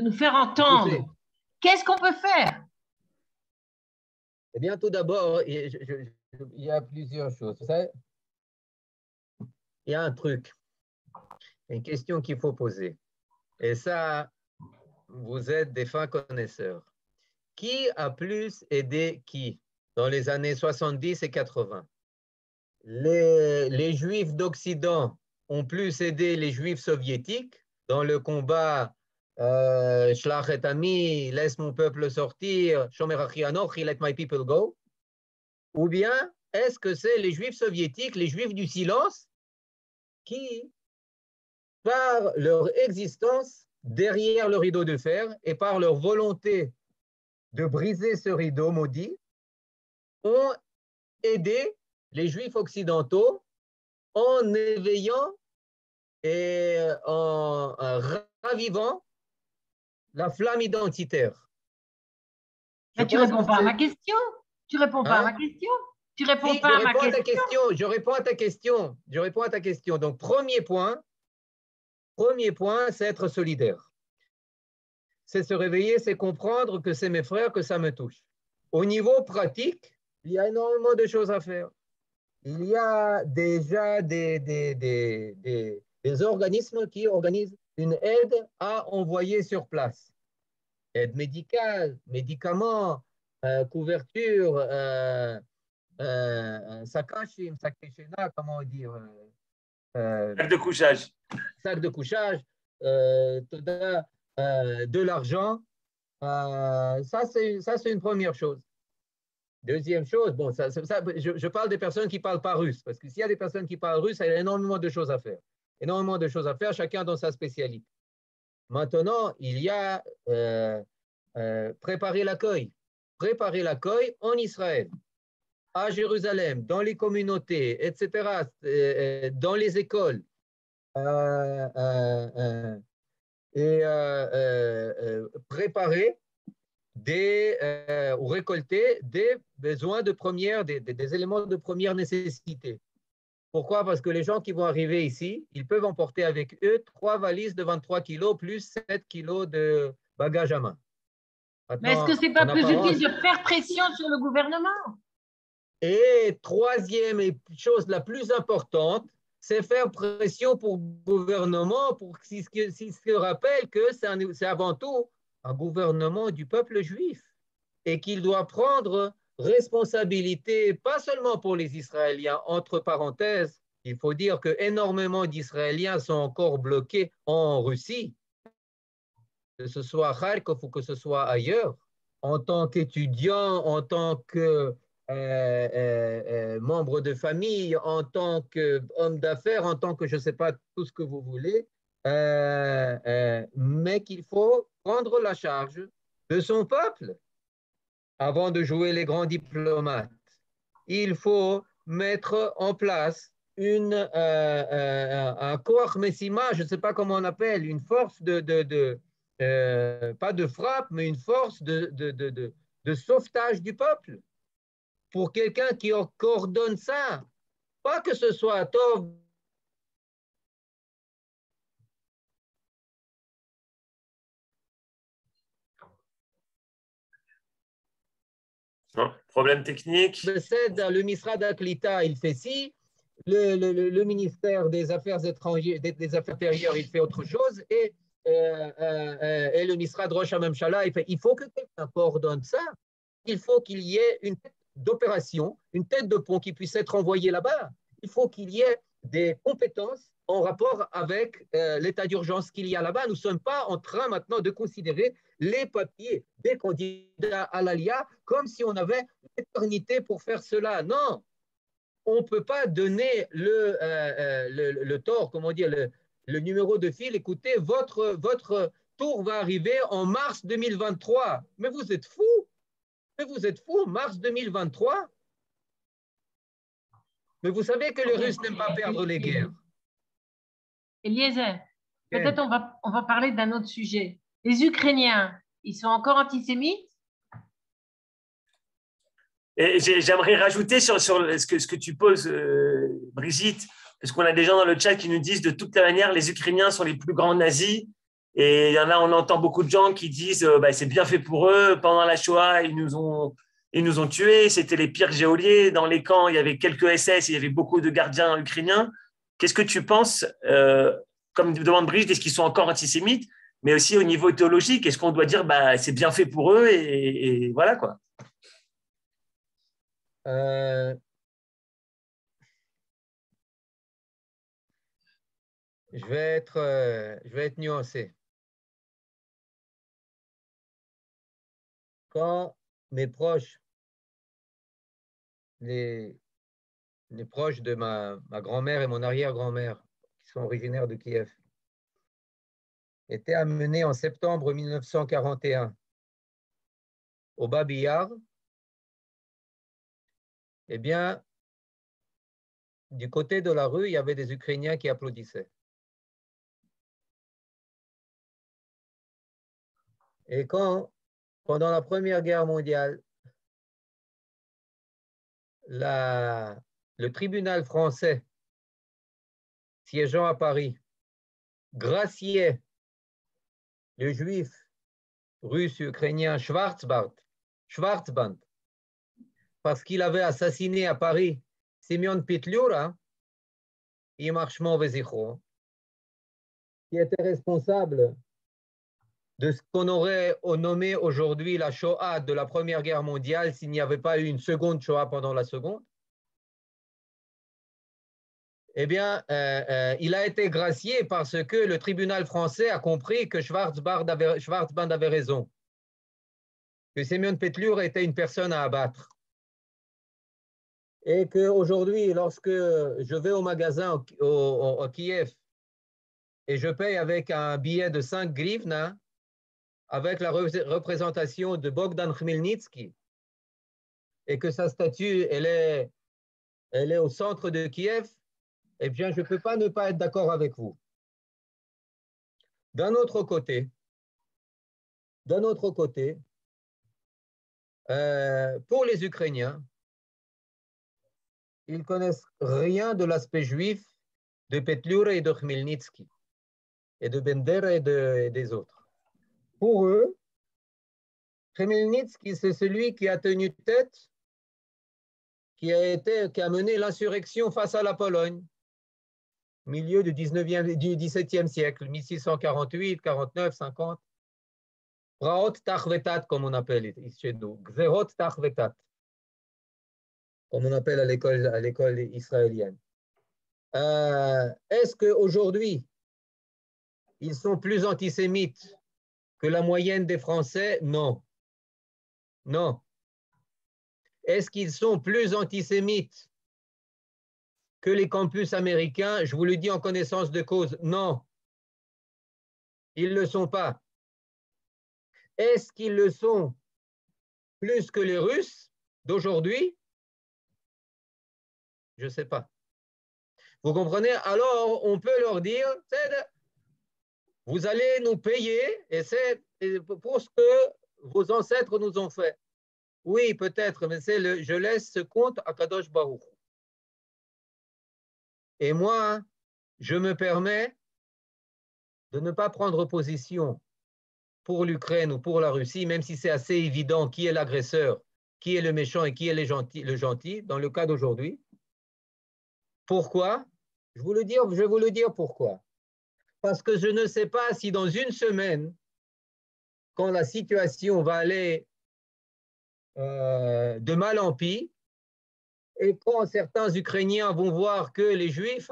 nous faire entendre. Qu'est-ce qu'on peut faire? Eh bien, tout d'abord, il y a plusieurs choses. Vous savez, il y a un truc, une question qu'il faut poser. Et ça, vous êtes des fins connaisseurs. Qui a plus aidé qui dans les années 70 et 80? Les Juifs d'Occident ont plus aidé les Juifs soviétiques dans le combat Shlach et Ami, laisse mon peuple sortir, Shomer Achi Anochi, let my people go? Ou bien est-ce que c'est les Juifs soviétiques, les Juifs du silence, qui, par leur existence derrière le rideau de fer et par leur volonté de briser ce rideau maudit, ont aidé les Juifs occidentaux en éveillant et en ravivant la flamme identitaire? Mais tu ne réponds pas à ma question. Tu ne réponds pas à ma question. Tu réponds pas à ma question. Je réponds à ta question. Je réponds à ta question. Donc, premier point, c'est être solidaire. C'est se réveiller, c'est comprendre que c'est mes frères, que ça me touche. Au niveau pratique, il y a énormément de choses à faire. Il y a déjà des organismes qui organisent une aide à envoyer sur place. Aide médicale, médicaments, couverture, sakashim, sakeshena, comment dire, sac de couchage. Sac de couchage, de l'argent. Ça, c'est une première chose. Deuxième chose, bon, je parle des personnes qui ne parlent pas russe, parce que s'il y a des personnes qui parlent russe, il y a énormément de choses à faire. Énormément de choses à faire, chacun dans sa spécialité. Maintenant, il y a préparer l'accueil. Préparer l'accueil en Israël, à Jérusalem, dans les communautés, etc., dans les écoles. Préparer ou récolter des besoins de première, des éléments de première nécessité. Pourquoi? Parce que les gens qui vont arriver ici, ils peuvent emporter avec eux 3 valises de 23 kilos plus 7 kilos de bagages à main. Mais est-ce que ce n'est pas plus utile de faire pression sur le gouvernement? Et troisième chose la plus importante, c'est faire pression pour le gouvernement pour qu'il se rappelle que c'est avant tout un gouvernement du peuple juif et qu'il doit prendre responsabilité, pas seulement pour les Israéliens, entre parenthèses, il faut dire que énormément d'Israéliens sont encore bloqués en Russie, que ce soit à Kharkov ou que ce soit ailleurs, en tant qu'étudiant, en tant que membre de famille, en tant qu'homme d'affaires, en tant que je ne sais pas tout ce que vous voulez, mais qu'il faut prendre la charge de son peuple avant de jouer les grands diplomates. Il faut mettre en place un corps messima, je ne sais pas comment on appelle, une force pas de frappe, mais une force de sauvetage du peuple pour quelqu'un qui coordonne ça. Pas que ce soit à tort. Non, problème technique. Le Misrad Aklita, il fait ci. Le ministère des Affaires étrangères, des Affaires intérieures, il fait autre chose. Et le Misrad Rosh HaMemshala, il faut que quelqu'un coordonne ça. Il faut qu'il y ait une tête d'opération, une tête de pont qui puisse être envoyée là-bas. Il faut qu'il y ait des compétences en rapport avec l'état d'urgence qu'il y a là-bas. Nous ne sommes pas en train maintenant de considérer les papiers des candidats à l'ALIA comme si on avait l'éternité pour faire cela. Non, on ne peut pas donner le tort, comment dire, le numéro de fil. Écoutez, votre tour va arriver en mars 2023. Mais vous êtes fous. Mais vous êtes fous, mars 2023. Mais vous savez que les Russes n'aiment pas perdre les guerres. Eliezer, peut-être on va parler d'un autre sujet. Les Ukrainiens, ils sont encore antisémites? Et j'aimerais rajouter sur ce que tu poses, Brigitte, parce qu'on a des gens dans le chat qui nous disent de toute manière, les Ukrainiens sont les plus grands nazis. Et il y en a, on entend beaucoup de gens qui disent c'est bien fait pour eux. Pendant la Shoah, ils nous ont tués. C'était les pires geôliers. Dans les camps, il y avait quelques SS, il y avait beaucoup de gardiens ukrainiens. Qu'est-ce que tu penses, comme demande Brigitte, est-ce qu'ils sont encore antisémites? Mais aussi au niveau théologique, est-ce qu'on doit dire c'est bien fait pour eux et voilà quoi. Je vais être nuancé. Quand mes proches, les proches de ma grand-mère et mon arrière-grand-mère, qui sont originaires de Kiev, étaient amenés en septembre 1941 au Babi Yar, eh bien, du côté de la rue, il y avait des Ukrainiens qui applaudissaient. Et quand, pendant la Première Guerre mondiale, le tribunal français siégeant à Paris graciait le juif russe ukrainien Schwarzband parce qu'il avait assassiné à Paris Simeon Petliura, Imarchman Vezichro, qui était responsable de ce qu'on aurait nommé aujourd'hui la Shoah de la Première Guerre mondiale s'il n'y avait pas eu une seconde Shoah pendant la seconde. Eh bien, il a été gracié parce que le tribunal français a compris que Schwarzband avait raison, que Simeon Petliura était une personne à abattre. Et qu'aujourd'hui, lorsque je vais au magasin au Kiev et je paye avec un billet de 5 grivna, avec la représentation de Bogdan Khmelnytsky, et que sa statue, elle est au centre de Kiev, eh bien, je ne peux pas ne pas être d'accord avec vous. D'un autre côté, pour les Ukrainiens, ils ne connaissent rien de l'aspect juif de Petliura et de Khmelnytsky, et de Bendera et des autres. Pour eux, Khmelnytsky, c'est celui qui a tenu tête, qui a mené l'insurrection face à la Pologne, milieu du 17e siècle, 1648, 49, 50. Praot Tachvetat, comme on appelle chez nous. Gzerot Tachvetat, comme on appelle à l'école israélienne. Est-ce qu'aujourd'hui, ils sont plus antisémites que la moyenne des Français? Non. Non. Est-ce qu'ils sont plus antisémites que les campus américains? Je vous le dis en connaissance de cause. Non. Ils ne le sont pas. Est-ce qu'ils le sont plus que les Russes d'aujourd'hui? Je ne sais pas. Vous comprenez? Alors, on peut leur dire, vous allez nous payer et c'est pour ce que vos ancêtres nous ont fait. Oui, peut-être, mais je laisse ce compte à Kadosh Baruch. Et moi, je me permets de ne pas prendre position pour l'Ukraine ou pour la Russie, même si c'est assez évident qui est l'agresseur, qui est le méchant et qui est le gentil, dans le cas d'aujourd'hui. Pourquoi? Je vais vous le dire pourquoi. Parce que je ne sais pas si dans une semaine, quand la situation va aller de mal en pis, et quand certains Ukrainiens vont voir que les Juifs,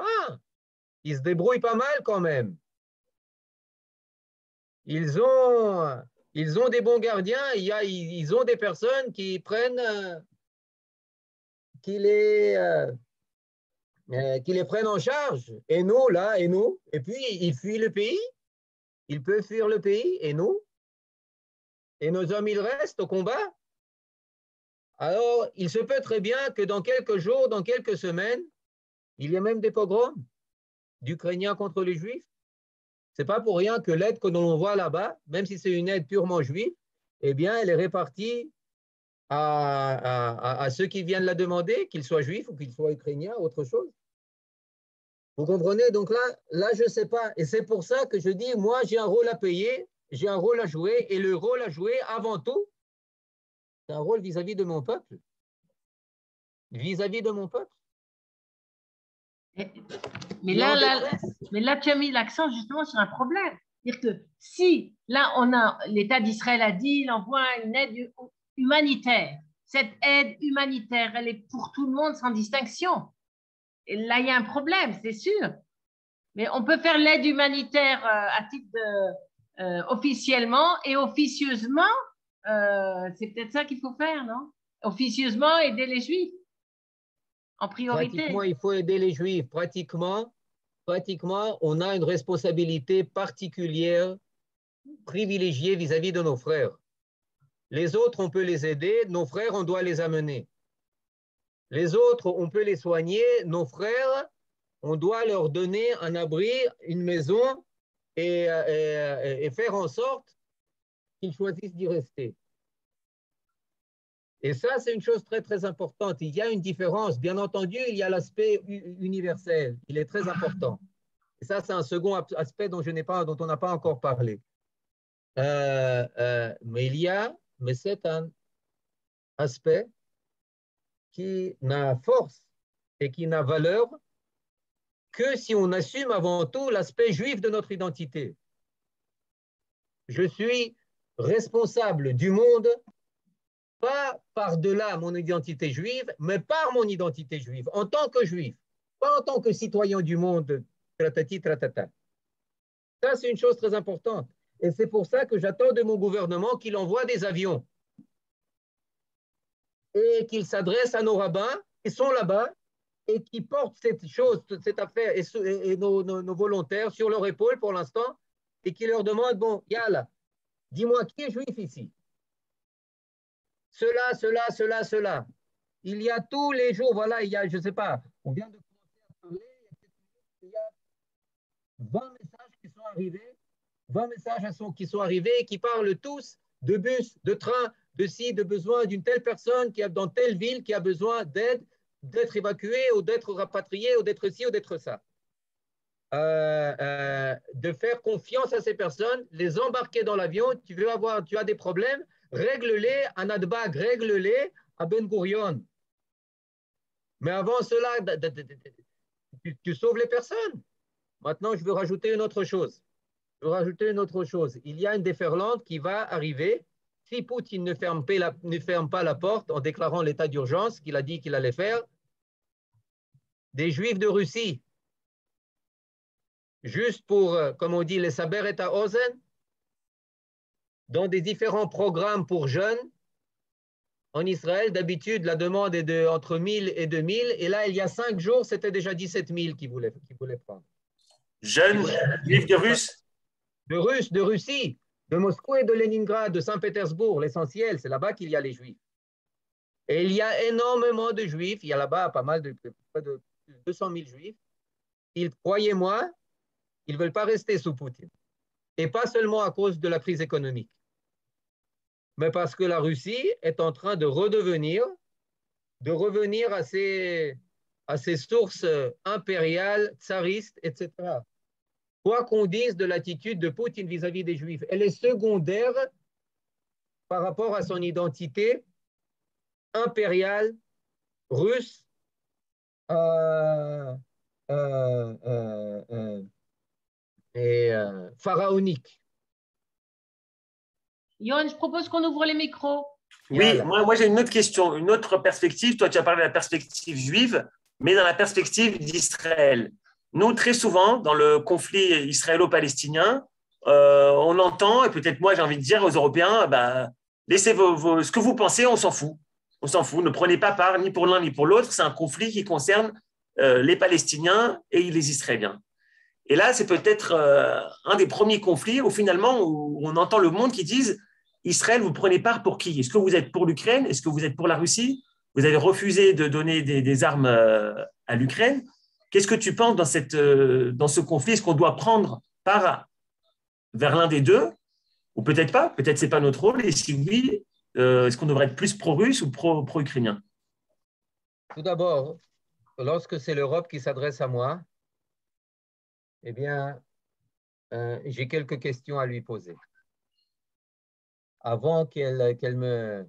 ils se débrouillent pas mal quand même. Ils ont des bons gardiens, ils ont des personnes qui prennent, qui les prennent en charge. Et nous, là, et puis ils fuient le pays. Ils peuvent fuir le pays, et nous? Et nos hommes, ils restent au combat. Alors, il se peut très bien que dans quelques jours, dans quelques semaines, il y ait même des pogroms d'Ukrainiens contre les Juifs. Ce n'est pas pour rien que l'aide que l'on voit là-bas, même si c'est une aide purement juive, eh bien, elle est répartie à ceux qui viennent la demander, qu'ils soient juifs ou qu'ils soient ukrainiens, autre chose. Vous comprenez? Donc là, je ne sais pas. Et c'est pour ça que je dis, moi, j'ai un rôle à payer, j'ai un rôle à jouer, et le rôle à jouer, avant tout, c'est un rôle vis-à-vis de mon peuple. Vis-à-vis de mon peuple. Mais là, tu as mis l'accent justement sur un problème. C'est-à-dire que si, là, l'État d'Israël a dit, il envoie une aide humanitaire. Cette aide humanitaire, elle est pour tout le monde sans distinction. Et là, il y a un problème, c'est sûr. Mais on peut faire l'aide humanitaire à titre officiellement et officieusement, c'est peut-être ça qu'il faut faire, non? Officieusement, aider les Juifs en priorité. Pratiquement, il faut aider les Juifs. Pratiquement, on a une responsabilité particulière, privilégiée vis-à-vis de nos frères. Les autres, on peut les aider. Nos frères, on doit les amener. Les autres, on peut les soigner. Nos frères, on doit leur donner un abri, une maison et faire en sorte qu'ils choisissent d'y rester. Et ça, c'est une chose très, très importante. Il y a une différence. Bien entendu, il y a l'aspect universel. Il est très important. Et ça, c'est un second aspect dont on n'a pas encore parlé. Mais c'est un aspect qui n'a force et qui n'a valeur que si on assume avant tout l'aspect juif de notre identité. Je suis responsable du monde, pas par-delà mon identité juive, mais par mon identité juive, en tant que juif, pas en tant que citoyen du monde, tratati, tratata. Ça, c'est une chose très importante. Et c'est pour ça que j'attends de mon gouvernement qu'il envoie des avions et qu'il s'adresse à nos rabbins qui sont là-bas et qui portent cette chose, cette affaire et nos volontaires sur leur épaule pour l'instant et qui leur demandent, bon, Yalla, dis-moi qui est juif ici? Cela. Il y a tous les jours, voilà, il y a, je ne sais pas, on vient de commencer à parler, il y a 20 messages qui sont arrivés, 20 messages qui sont arrivés et qui parlent tous de bus, de train, de ci, de besoin d'une telle personne qui est dans telle ville qui a besoin d'aide, d'être évacuée ou d'être rapatriée ou d'être ci ou d'être ça. De faire confiance à ces personnes, les embarquer dans l'avion, tu as des problèmes, règle-les à Nadbag, règle-les à Ben Gurion. Mais avant cela, tu sauves les personnes. Maintenant, je veux rajouter une autre chose. Il y a une déferlante qui va arriver si Poutine ne ferme pas la porte en déclarant l'état d'urgence qu'il a dit qu'il allait faire, des Juifs de Russie, juste pour, comme on dit, les saber et à Ozen, dans des différents programmes pour jeunes. En Israël, d'habitude, la demande est de entre 1000 et 2000. Et là, il y a 5 jours, c'était déjà 17 000 qui voulaient prendre. Jeunes juifs de Russes? De Russie, de Moscou et de Leningrad, de Saint-Pétersbourg. L'essentiel, c'est là-bas qu'il y a les Juifs. Et il y a énormément de Juifs. Il y a là-bas pas mal de 200 000 Juifs. Croyez-moi, ils ne veulent pas rester sous Poutine. Et pas seulement à cause de la crise économique, mais parce que la Russie est en train de revenir à ses sources impériales, tsaristes, etc. Quoi qu'on dise de l'attitude de Poutine vis-à-vis des Juifs, elle est secondaire par rapport à son identité impériale, russe, et pharaonique. Yoann, je propose qu'on ouvre les micros. Oui, moi j'ai une autre question, une autre perspective. Toi, tu as parlé de la perspective juive, mais dans la perspective d'Israël. Nous, très souvent, dans le conflit israélo-palestinien, on entend, et peut-être moi j'ai envie de dire aux Européens, bah, laissez ce que vous pensez, on s'en fout. On s'en fout, ne prenez pas part ni pour l'un ni pour l'autre. C'est un conflit qui concerne les Palestiniens et les Israéliens. Et là, c'est peut-être un des premiers conflits où finalement où on entend le monde qui dise Israël, vous prenez part pour qui? Est-ce que vous êtes pour l'Ukraine? Est-ce que vous êtes pour la Russie? Vous avez refusé de donner des armes à l'Ukraine. Qu'est-ce que tu penses dans ce conflit? Est-ce qu'on doit prendre part vers l'un des deux? Ou peut-être pas? Peut-être ce n'est pas notre rôle. Et si oui, est-ce qu'on devrait être plus pro-russe ou pro-ukrainien? Tout d'abord, lorsque c'est l'Europe qui s'adresse à moi, eh bien, j'ai quelques questions à lui poser. Avant qu'elle me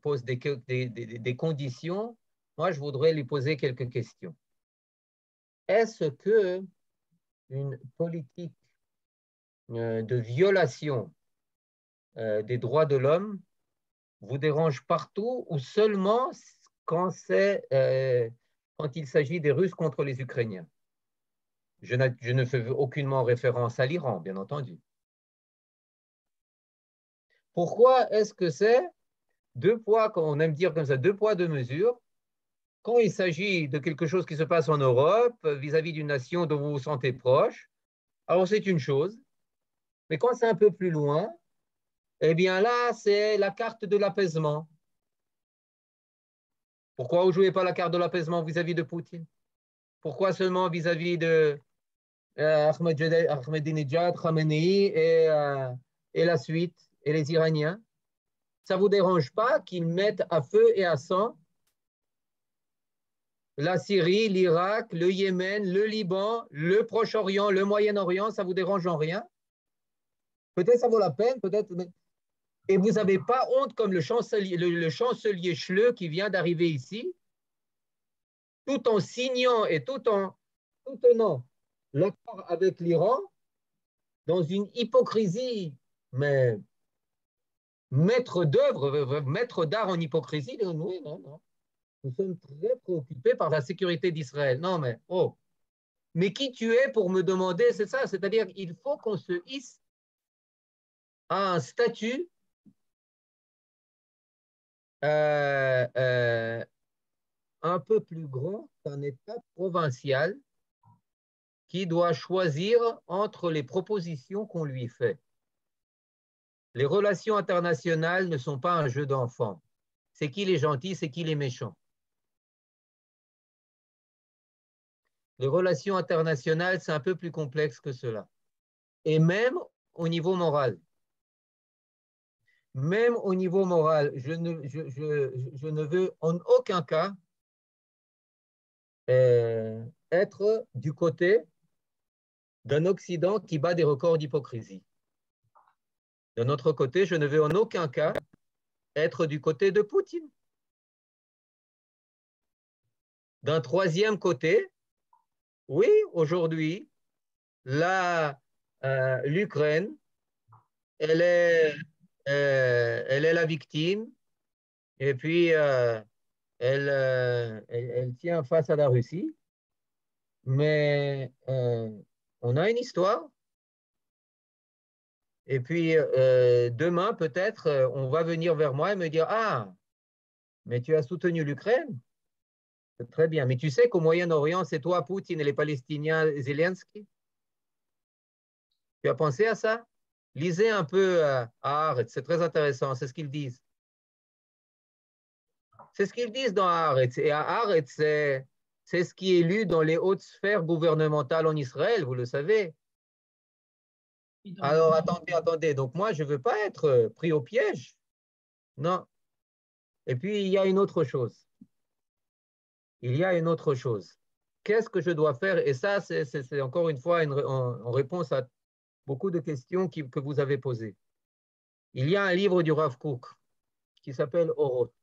pose des conditions, moi, je voudrais lui poser quelques questions. Est-ce que une politique de violation des droits de l'homme vous dérange partout ou seulement quand il s'agit des Russes contre les Ukrainiens? Je ne fais aucunement référence à l'Iran, bien entendu. Pourquoi est-ce que c'est deux poids, comme on aime dire comme ça, deux poids, deux mesures, quand il s'agit de quelque chose qui se passe en Europe vis-à-vis d'une nation dont vous vous sentez proche, alors c'est une chose, mais quand c'est un peu plus loin, eh bien là, c'est la carte de l'apaisement. Pourquoi vous ne jouez pas la carte de l'apaisement vis-à-vis de Poutine? Pourquoi seulement vis-à-vis de Ahmadinejad, Khamenei et la suite, et les Iraniens? Ça ne vous dérange pas qu'ils mettent à feu et à sang la Syrie, l'Irak, le Yémen, le Liban, le Proche-Orient, le Moyen-Orient? Ça ne vous dérange en rien? Peut-être ça vaut la peine, peut-être. Et vous n'avez pas honte comme le chancelier Schleu qui vient d'arriver ici, tout en signant et tout en soutenant l'accord avec l'Iran dans une hypocrisie, mais maître d'œuvre, maître d'art en hypocrisie. Oui, non, non. Nous sommes très préoccupés par la sécurité d'Israël. Non, mais oh, mais qui tu es pour me demander? C'est ça, c'est-à-dire qu'il faut qu'on se hisse à un statut un peu plus grand qu'un État provincial qui doit choisir entre les propositions qu'on lui fait. Les relations internationales ne sont pas un jeu d'enfant. C'est qui les gentils, c'est qui les méchants. Les relations internationales, c'est un peu plus complexe que cela. Et même au niveau moral. Même au niveau moral, je ne veux en aucun cas être du côté d'un Occident qui bat des records d'hypocrisie. De notre côté, je ne veux en aucun cas être du côté de Poutine. d'un troisième côté, oui, aujourd'hui, l'Ukraine, elle est la victime et puis elle tient face à la Russie. Mais on a une histoire. Et puis demain, peut-être, on va venir vers moi et me dire, ah, mais tu as soutenu l'Ukraine. C'est très bien. Mais tu sais qu'au Moyen-Orient, c'est toi, Poutine, et les Palestiniens, Zelensky. Tu as pensé à ça? Lisez un peu à Haaretz, c'est très intéressant, c'est ce qu'ils disent. C'est ce qu'ils disent dans Haaretz. Et à Haaretz, c'est ce qui est lu dans les hautes sphères gouvernementales en Israël, vous le savez. Alors, attendez. Donc, moi, je ne veux pas être pris au piège. Non. Et puis, il y a une autre chose. Qu'est-ce que je dois faire? Et ça, c'est encore une fois en réponse à beaucoup de questions que vous avez posées. Il y a un livre du Rav Kook qui s'appelle Oroth.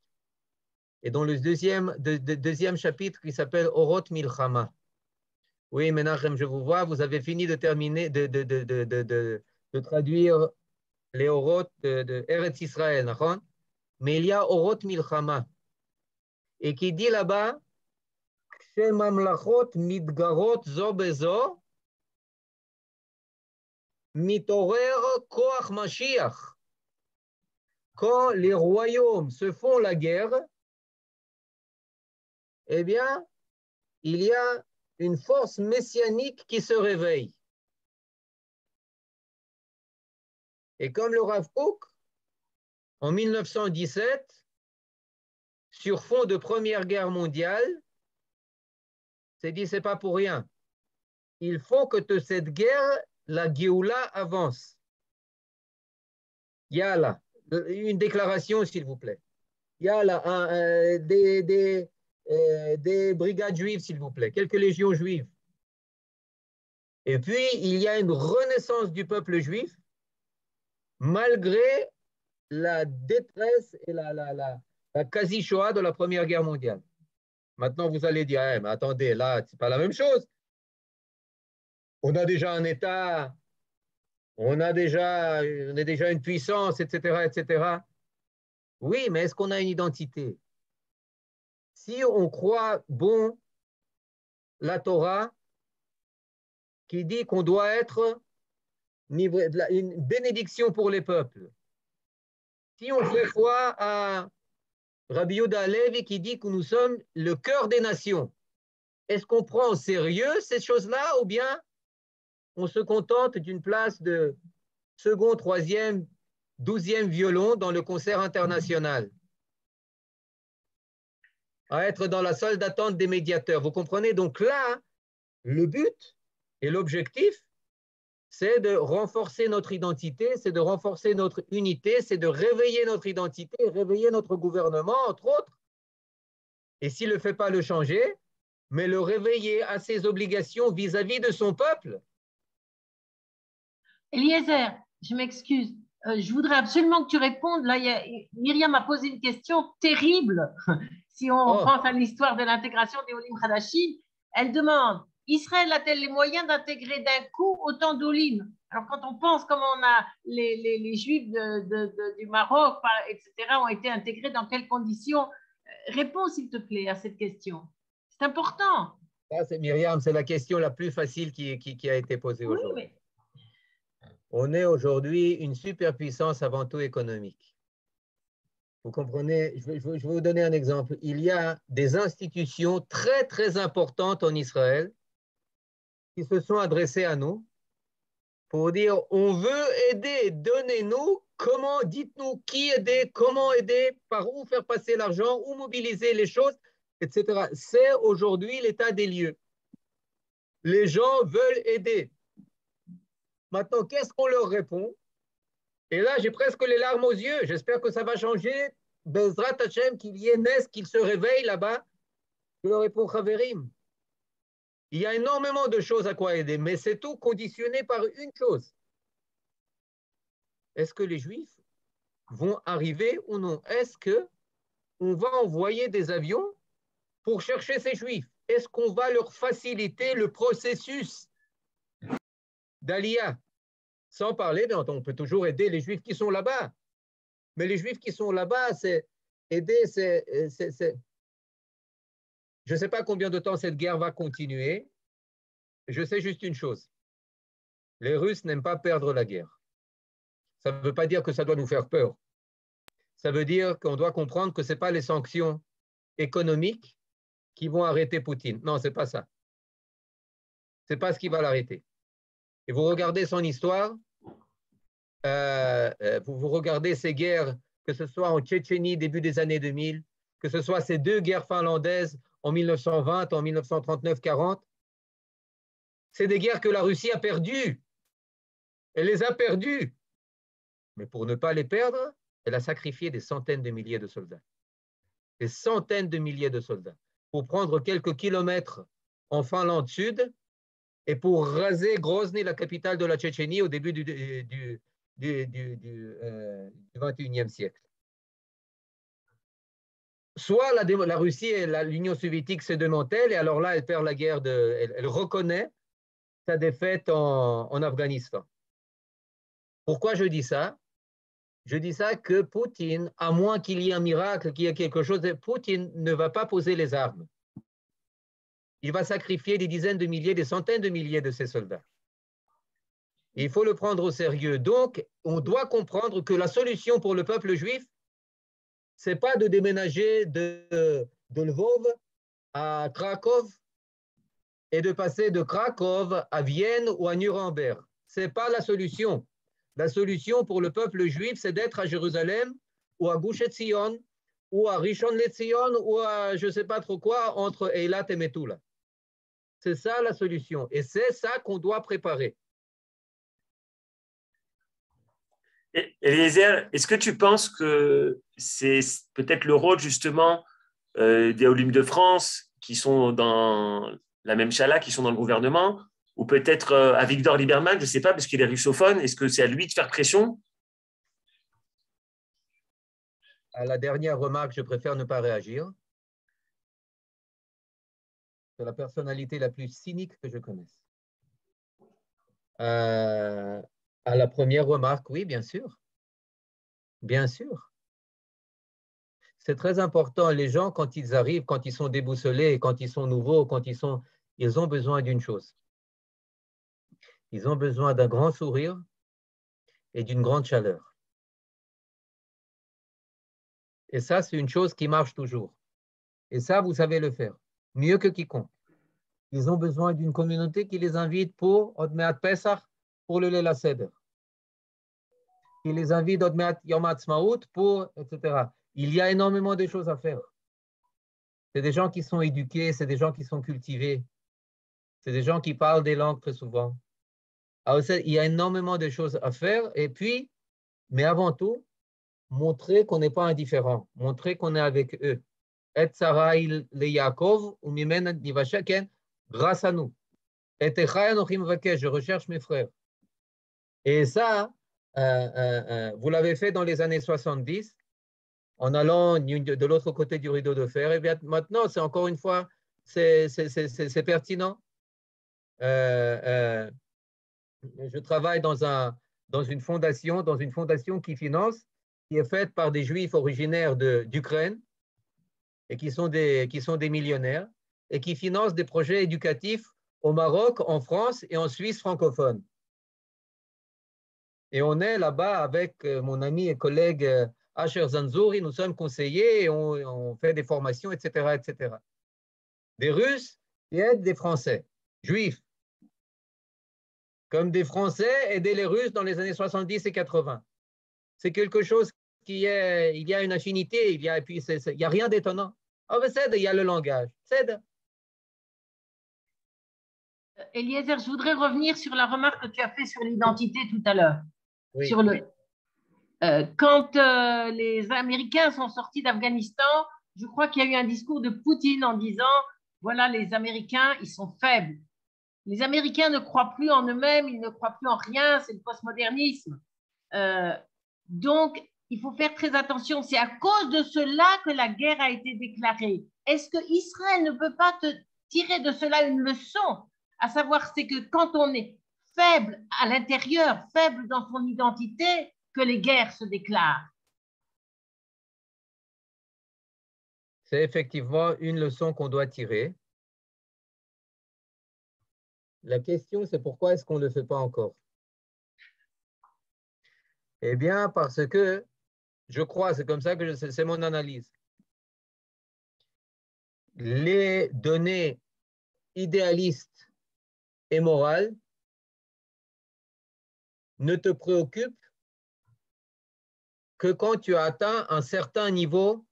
Et dans le deuxième chapitre qui s'appelle Oroth Milchama. Oui, Menachem, je vous vois, vous avez fini de terminer, de traduire les Oroth de Eretz Israël, d'accord? Mais il y a Oroth Milchama. Et qui dit là-bas, Mamlachot mitgarot zo bezo, mitorer koach Mashiach. Quand les royaumes se font la guerre, eh bien, il y a une force messianique qui se réveille. Et comme le Rav Kook, en 1917, sur fond de Première Guerre mondiale, s'est dit, c'est pas pour rien. Il faut que de cette guerre, la Géoula avance. Yalla, une déclaration, s'il vous plaît. Yalla, des brigades juives, s'il vous plaît, quelques légions juives. Et puis, il y a une renaissance du peuple juif, malgré la détresse et la quasi-Shoah de la Première Guerre mondiale. Maintenant, vous allez dire, mais attendez, là, c'est pas la même chose. On a déjà un État, on est déjà une puissance, etc., etc. Oui, mais est-ce qu'on a une identité? Si on croit bon la Torah, qui dit qu'on doit être une bénédiction pour les peuples, si on fait foi à Rabbi Yehuda Halevi qui dit que nous sommes le cœur des nations, est-ce qu'on prend au sérieux ces choses-là ou bien on se contente d'une place de second, troisième, 12e violon dans le concert international, à être dans la salle d'attente des médiateurs? Vous comprenez? Donc là, le but et l'objectif, c'est de renforcer notre identité, c'est de renforcer notre unité, c'est de réveiller notre identité, réveiller notre gouvernement, entre autres. Et s'il ne fait pas le changer, mais le réveiller à ses obligations vis-à-vis de son peuple. Eliezer, je m'excuse. Je voudrais absolument que tu répondes. Là, Myriam a posé une question terrible. Si on pense à l'histoire de l'intégration des Olim Hadashim, elle demande, Israël a-t-elle les moyens d'intégrer d'un coup autant d'Olim? Alors, quand on pense comment on a les Juifs du Maroc, etc., ont été intégrés, dans quelles conditions? Réponds, s'il te plaît, à cette question. C'est important. Ça, c'est Myriam, c'est la question la plus facile qui a été posée aujourd'hui. Mais... On est aujourd'hui une superpuissance avant tout économique. Vous comprenez? Je vais vous donner un exemple. Il y a des institutions très, très importantes en Israël qui se sont adressées à nous pour dire, on veut aider, donnez-nous, comment, dites-nous qui aider, comment aider, par où faire passer l'argent, où mobiliser les choses, etc. C'est aujourd'hui l'état des lieux. Les gens veulent aider. Maintenant, qu'est-ce qu'on leur répond? Et là, j'ai presque les larmes aux yeux. J'espère que ça va changer. Bezrat Hashem, qu'il y ait naisse, qu'il se réveille là-bas. Je leur réponds, Chaverim. Il y a énormément de choses à quoi aider, mais c'est tout conditionné par une chose. Est-ce que les Juifs vont arriver ou non? Est-ce qu'on va envoyer des avions pour chercher ces Juifs? est-ce qu'on va leur faciliter le processus d'Aliyah? Sans parler, on peut toujours aider les Juifs qui sont là-bas. Mais les Juifs qui sont là-bas, c'est aider, je ne sais pas combien de temps cette guerre va continuer. Je sais juste une chose. Les Russes n'aiment pas perdre la guerre. Ça ne veut pas dire que ça doit nous faire peur. Ça veut dire qu'on doit comprendre que ce n'est pas les sanctions économiques qui vont arrêter Poutine. Non, ce n'est pas ça. Ce n'est pas ce qui va l'arrêter. Et vous regardez son histoire, vous regardez ces guerres, que ce soit en Tchétchénie, début des années 2000, que ce soit ces deux guerres finlandaises en 1920, en 1939-40, c'est des guerres que la Russie a perdues. Elle les a perdues. Mais pour ne pas les perdre, elle a sacrifié des centaines de milliers de soldats. Des centaines de milliers de soldats. Pour prendre quelques kilomètres en Finlande Sud et pour raser Grozny, la capitale de la Tchétchénie, au début du 21e siècle. Soit la Russie et l'Union soviétique se démantèlent, et alors là, elle perd la guerre, elle reconnaît sa défaite en Afghanistan. Pourquoi je dis ça? Je dis ça que Poutine, à moins qu'il y ait un miracle, qu'il y ait quelque chose, Poutine ne va pas poser les armes. Il va sacrifier des dizaines de milliers, des centaines de milliers de ses soldats. Et il faut le prendre au sérieux. Donc, on doit comprendre que la solution pour le peuple juif, ce n'est pas de déménager de Lvov à Krakow et de passer de Krakow à Vienne ou à Nuremberg. Ce n'est pas la solution. La solution pour le peuple juif, c'est d'être à Jérusalem ou à Gush Etzion ou à Rishon LeZion ou à je ne sais pas trop quoi entre Eilat et Metula. C'est ça la solution. Et c'est ça qu'on doit préparer. Eliezer, est-ce que tu penses que c'est peut-être le rôle justement des Olim de France qui sont dans la même chala, qui sont dans le gouvernement, ou peut-être à Victor Lieberman, je ne sais pas, parce qu'il est russophone, est-ce que c'est à lui de faire pression? À la dernière remarque, je préfère ne pas réagir. C'est la personnalité la plus cynique que je connaisse. À la première remarque, oui, bien sûr. Bien sûr. C'est très important. Les gens, quand ils arrivent, quand ils sont déboussolés, quand ils sont nouveaux, ils ont besoin d'une chose. Ils ont besoin d'un grand sourire et d'une grande chaleur. Et ça, c'est une chose qui marche toujours. Et ça, vous savez le faire, mieux que quiconque. Ils ont besoin d'une communauté qui les invite pour Odmeat Pesach, pour le Leil HaSeder. Qui les invite Odmeat Yom HaAtzmaut, pour, etc. Il y a énormément de choses à faire. C'est des gens qui sont éduqués, c'est des gens qui sont cultivés, c'est des gens qui parlent des langues très souvent. Alors, il y a énormément de choses à faire. Et puis, mais avant tout, montrer qu'on n'est pas indifférent, montrer qu'on est avec eux. Et Sarai le Yaakov, ou Mimen Nivasheken, grâce à nous. Et je recherche mes frères. Et ça, vous l'avez fait dans les années 70, en allant de l'autre côté du rideau de fer. Et bien maintenant, c'est encore une fois, c'est pertinent. Je travaille dans une fondation qui finance, qui est faite par des Juifs originaires d'Ukraine et qui sont des millionnaires et qui finance des projets éducatifs au Maroc, en France et en Suisse francophone. Et on est là-bas avec mon ami et collègue Asher Zanzouri, nous sommes conseillers et on fait des formations, etc., etc. Des Russes qui aident des Français, juifs, comme des Français aidaient les Russes dans les années 70 et 80. C'est quelque chose il y a une affinité, il y a rien d'étonnant. Ah, ben il y a le langage. Eliezer, je voudrais revenir sur la remarque que tu as faite sur l'identité tout à l'heure. Oui. Quand les Américains sont sortis d'Afghanistan, je crois qu'il y a eu un discours de Poutine en disant, voilà, les Américains, ils sont faibles. Les Américains ne croient plus en eux-mêmes, ils ne croient plus en rien, c'est le postmodernisme. Donc, il faut faire très attention. C'est à cause de cela que la guerre a été déclarée. Est-ce que Israël ne peut pas tirer de cela une leçon, à savoir c'est que quand on est faible à l'intérieur, faible dans son identité, que les guerres se déclarent. C'est effectivement une leçon qu'on doit tirer. La question, c'est pourquoi est-ce qu'on ne le fait pas encore? Eh bien, parce que je crois, c'est comme ça que c'est mon analyse. Les données idéalistes et morales ne te préoccupent que quand tu as atteint un certain niveau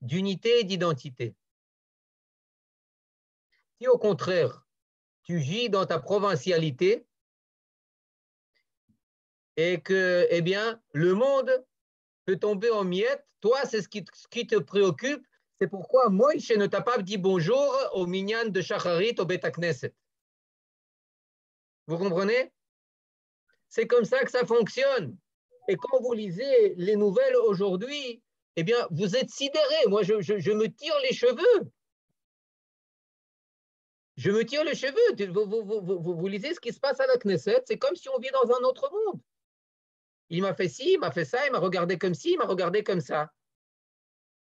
d'unité et d'identité. Si au contraire, tu gis dans ta provincialité et que, eh bien, le monde peut tomber en miettes, toi, c'est ce qui te préoccupe. C'est pourquoi Moïse ne t'a pas dit bonjour au minyan de Shacharit au Beth Knesset. Vous comprenez? C'est comme ça que ça fonctionne. Et quand vous lisez les nouvelles aujourd'hui, eh bien, vous êtes sidérés. Moi, je me tire les cheveux. Je me tire les cheveux. Vous lisez ce qui se passe à la Knesset, c'est comme si on vit dans un autre monde. Il m'a fait ci, il m'a fait ça, il m'a regardé comme ci, il m'a regardé comme ça.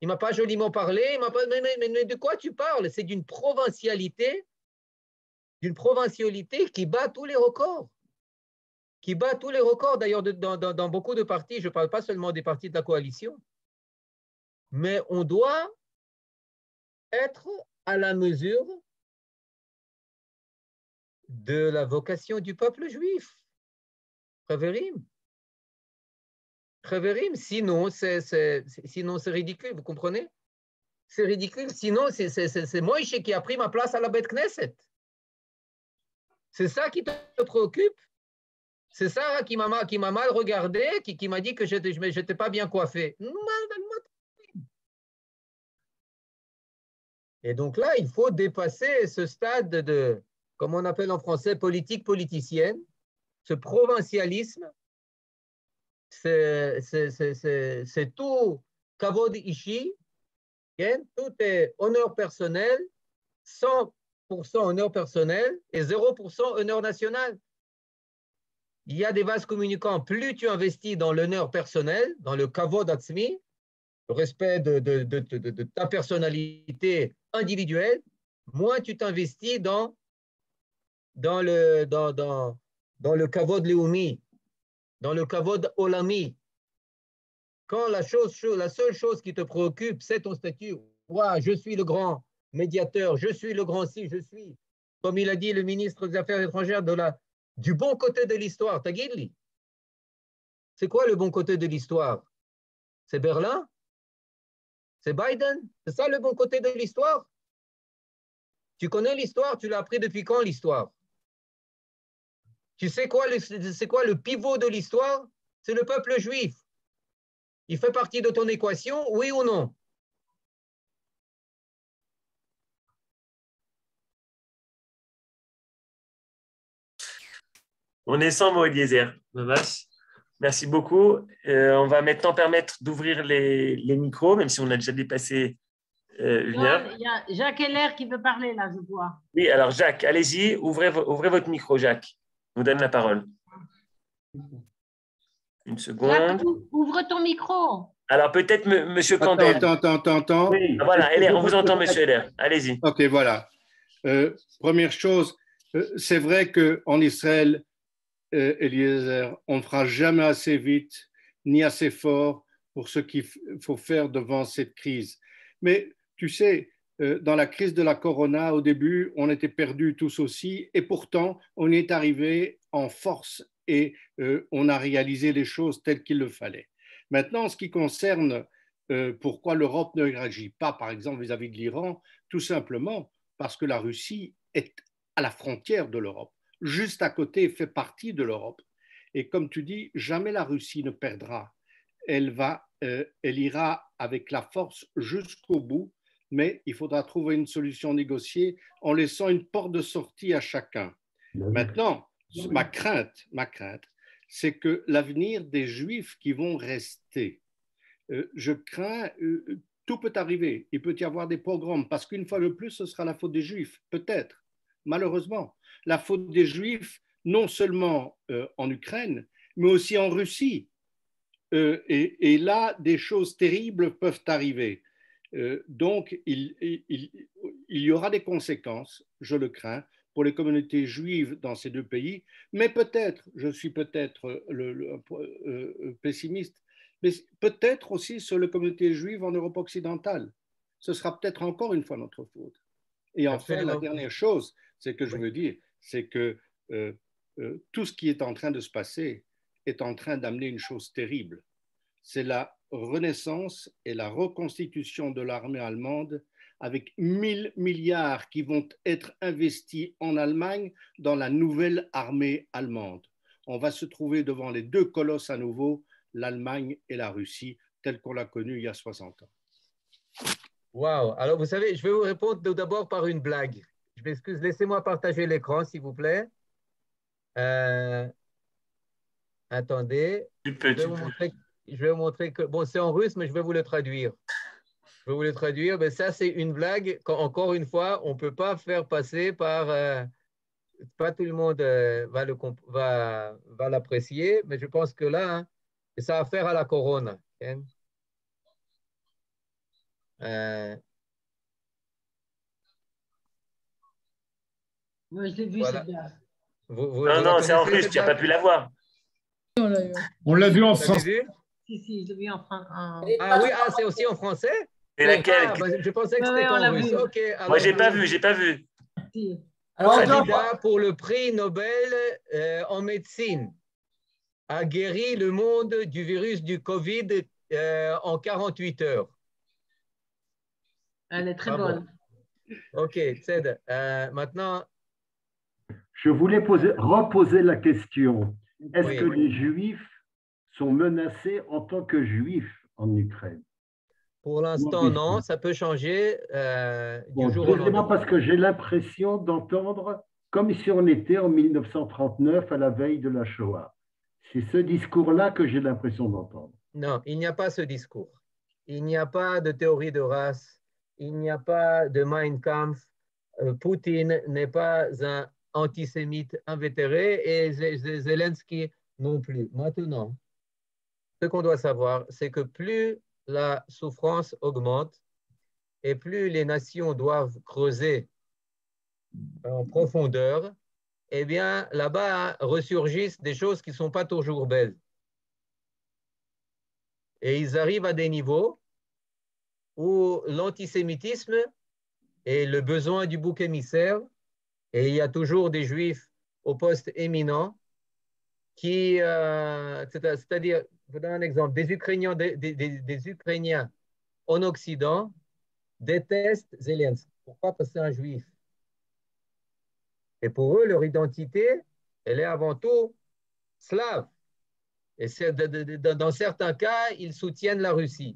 Il ne m'a pas joliment parlé, il m'a pas... mais de quoi tu parles? C'est d'une provincialité qui bat tous les records. Qui bat tous les records, d'ailleurs, dans beaucoup de partis. Je ne parle pas seulement des partis de la coalition. Mais on doit être à la mesure de la vocation du peuple juif. Prévérim. Sinon c'est ridicule, vous comprenez? C'est ridicule, sinon c'est Moïse qui a pris ma place à la Beth Knesset. C'est ça qui te préoccupe? C'est ça qui m'a mal regardé, qui m'a dit que je n'étais pas bien coiffé. Et donc là, il faut dépasser ce stade de, comme on appelle en français, politique politicienne, ce provincialisme. C'est tout kavod ishi, tout est honneur personnel, 100% honneur personnel et 0% honneur national. Il y a des vases communicants, plus tu investis dans l'honneur personnel, dans le kavod atzmi, le respect de ta personnalité individuelle, moins tu t'investis dans le kavod leumi, dans le kavod olami. Quand la seule chose qui te préoccupe, c'est ton statut. Ouais, je suis le grand médiateur, je suis le grand si, je suis, comme il a dit le ministre des Affaires étrangères, du bon côté de l'histoire. Tagidli. C'est quoi le bon côté de l'histoire? C'est Berlin? C'est Biden? C'est ça le bon côté de l'histoire? Tu connais l'histoire? Tu l'as appris depuis quand l'histoire? Tu sais c'est quoi le pivot de l'histoire? C'est le peuple juif. Il fait partie de ton équation, oui ou non? On est sans mots, Eliezer. Merci beaucoup. On va maintenant permettre d'ouvrir les micros, même si on a déjà dépassé une heure. Il y a Jacques Heller qui veut parler, là, je vois. Oui, alors Jacques, allez-y, ouvrez votre micro, Jacques. Je vous donne la parole. Une seconde. Jacques, ouvre ton micro. Alors peut-être Monsieur Candel. Attends. Oui. Voilà, Heller, on vous entend, Monsieur Heller. Allez-y. Ok, voilà. Première chose, c'est vrai qu'en Israël, Eliezer, on ne fera jamais assez vite ni assez fort pour ce qu'il faut faire devant cette crise. Mais tu sais, dans la crise de la corona, au début, on était perdus tous aussi, et pourtant, on est arrivé en force et on a réalisé les choses telles qu'il le fallait. Maintenant, en ce qui concerne pourquoi l'Europe ne réagit pas, par exemple, vis-à-vis de l'Iran, tout simplement parce que la Russie est à la frontière de l'Europe, juste à côté, fait partie de l'Europe. Et comme tu dis, jamais la Russie ne perdra. Elle ira avec la force jusqu'au bout, mais il faudra trouver une solution négociée en laissant une porte de sortie à chacun. Maintenant, ma crainte, c'est que l'avenir des Juifs qui vont rester, je crains tout peut arriver. Il peut y avoir des pogroms, parce qu'une fois de plus, ce sera la faute des Juifs, peut-être, malheureusement. La faute des Juifs, non seulement en Ukraine, mais aussi en Russie. Et là, des choses terribles peuvent arriver. Donc, il y aura des conséquences, je le crains, pour les communautés juives dans ces deux pays, mais peut-être, je suis peut-être pessimiste, mais peut-être aussi sur les communautés juives en Europe occidentale. Ce sera peut-être encore une fois notre faute. Et enfin, Absolument. la dernière chose, c'est que je Oui. veux dire, c'est que tout ce qui est en train de se passer est en train d'amener une chose terrible. C'est la renaissance et la reconstitution de l'armée allemande avec 1000 milliards qui vont être investis en Allemagne dans la nouvelle armée allemande. On va se trouver devant les deux colosses à nouveau, l'Allemagne et la Russie, telle qu'on l'a connue il y a 60 ans. Wow. Alors, vous savez, je vais vous répondre d'abord par une blague. Je m'excuse, laissez-moi partager l'écran, s'il vous plaît. Attendez. Tu peux. Je vais vous montrer que, bon, c'est en russe, mais je vais vous le traduire. Je vais vous le traduire. Mais ça, c'est une blague qu'encore une fois, on ne peut pas faire passer par... pas tout le monde va l'apprécier, mais je pense que là, hein, ça a affaire à la corona. Hein. Moi, je l'ai vu, Voilà. cette blague. Non, c'est en russe, tu n'as pas pu la voir. On l'a vu en Vous l'avez français. vu? Si, je l'ai vu en France. Ah oui, c'est aussi en français? Et laquelle? Ah, je pensais que Oui, c'était on en l'a russe. vu. Ok, Moi, j'ai alors, pas vu. Si. Alors, candidat pour le prix Nobel en médecine a guéri le monde du virus du Covid en 48 heures. Elle est très Bravo. bonne. Ok, Tzed. Maintenant, Je voulais reposer la question. Est-ce Oui. que les Juifs sont menacés en tant que Juifs en Ukraine? pour l'instant, non, ça peut changer Bon, du jour au deuxièmement, lendemain. parce que j'ai l'impression d'entendre comme si on était en 1939 à la veille de la Shoah. C'est ce discours-là que j'ai l'impression d'entendre. Non, il n'y a pas ce discours. Il n'y a pas de théorie de race. Il n'y a pas de Mein Kampf. Poutine n'est pas un antisémite invétéré et Zelensky non plus. Maintenant, ce qu'on doit savoir, c'est que plus la souffrance augmente et plus les nations doivent creuser en profondeur, eh bien, là-bas ressurgissent des choses qui ne sont pas toujours belles. Et ils arrivent à des niveaux où l'antisémitisme est le besoin du bouc émissaire, et il y a toujours des juifs au poste éminent qui, c'est-à-dire, je vous donne un exemple, des Ukrainiens en Occident détestent Zelensky. Pourquoi? Parce que c'est un juif. Et pour eux, leur identité, elle est avant tout slave. Et dans certains cas, ils soutiennent la Russie.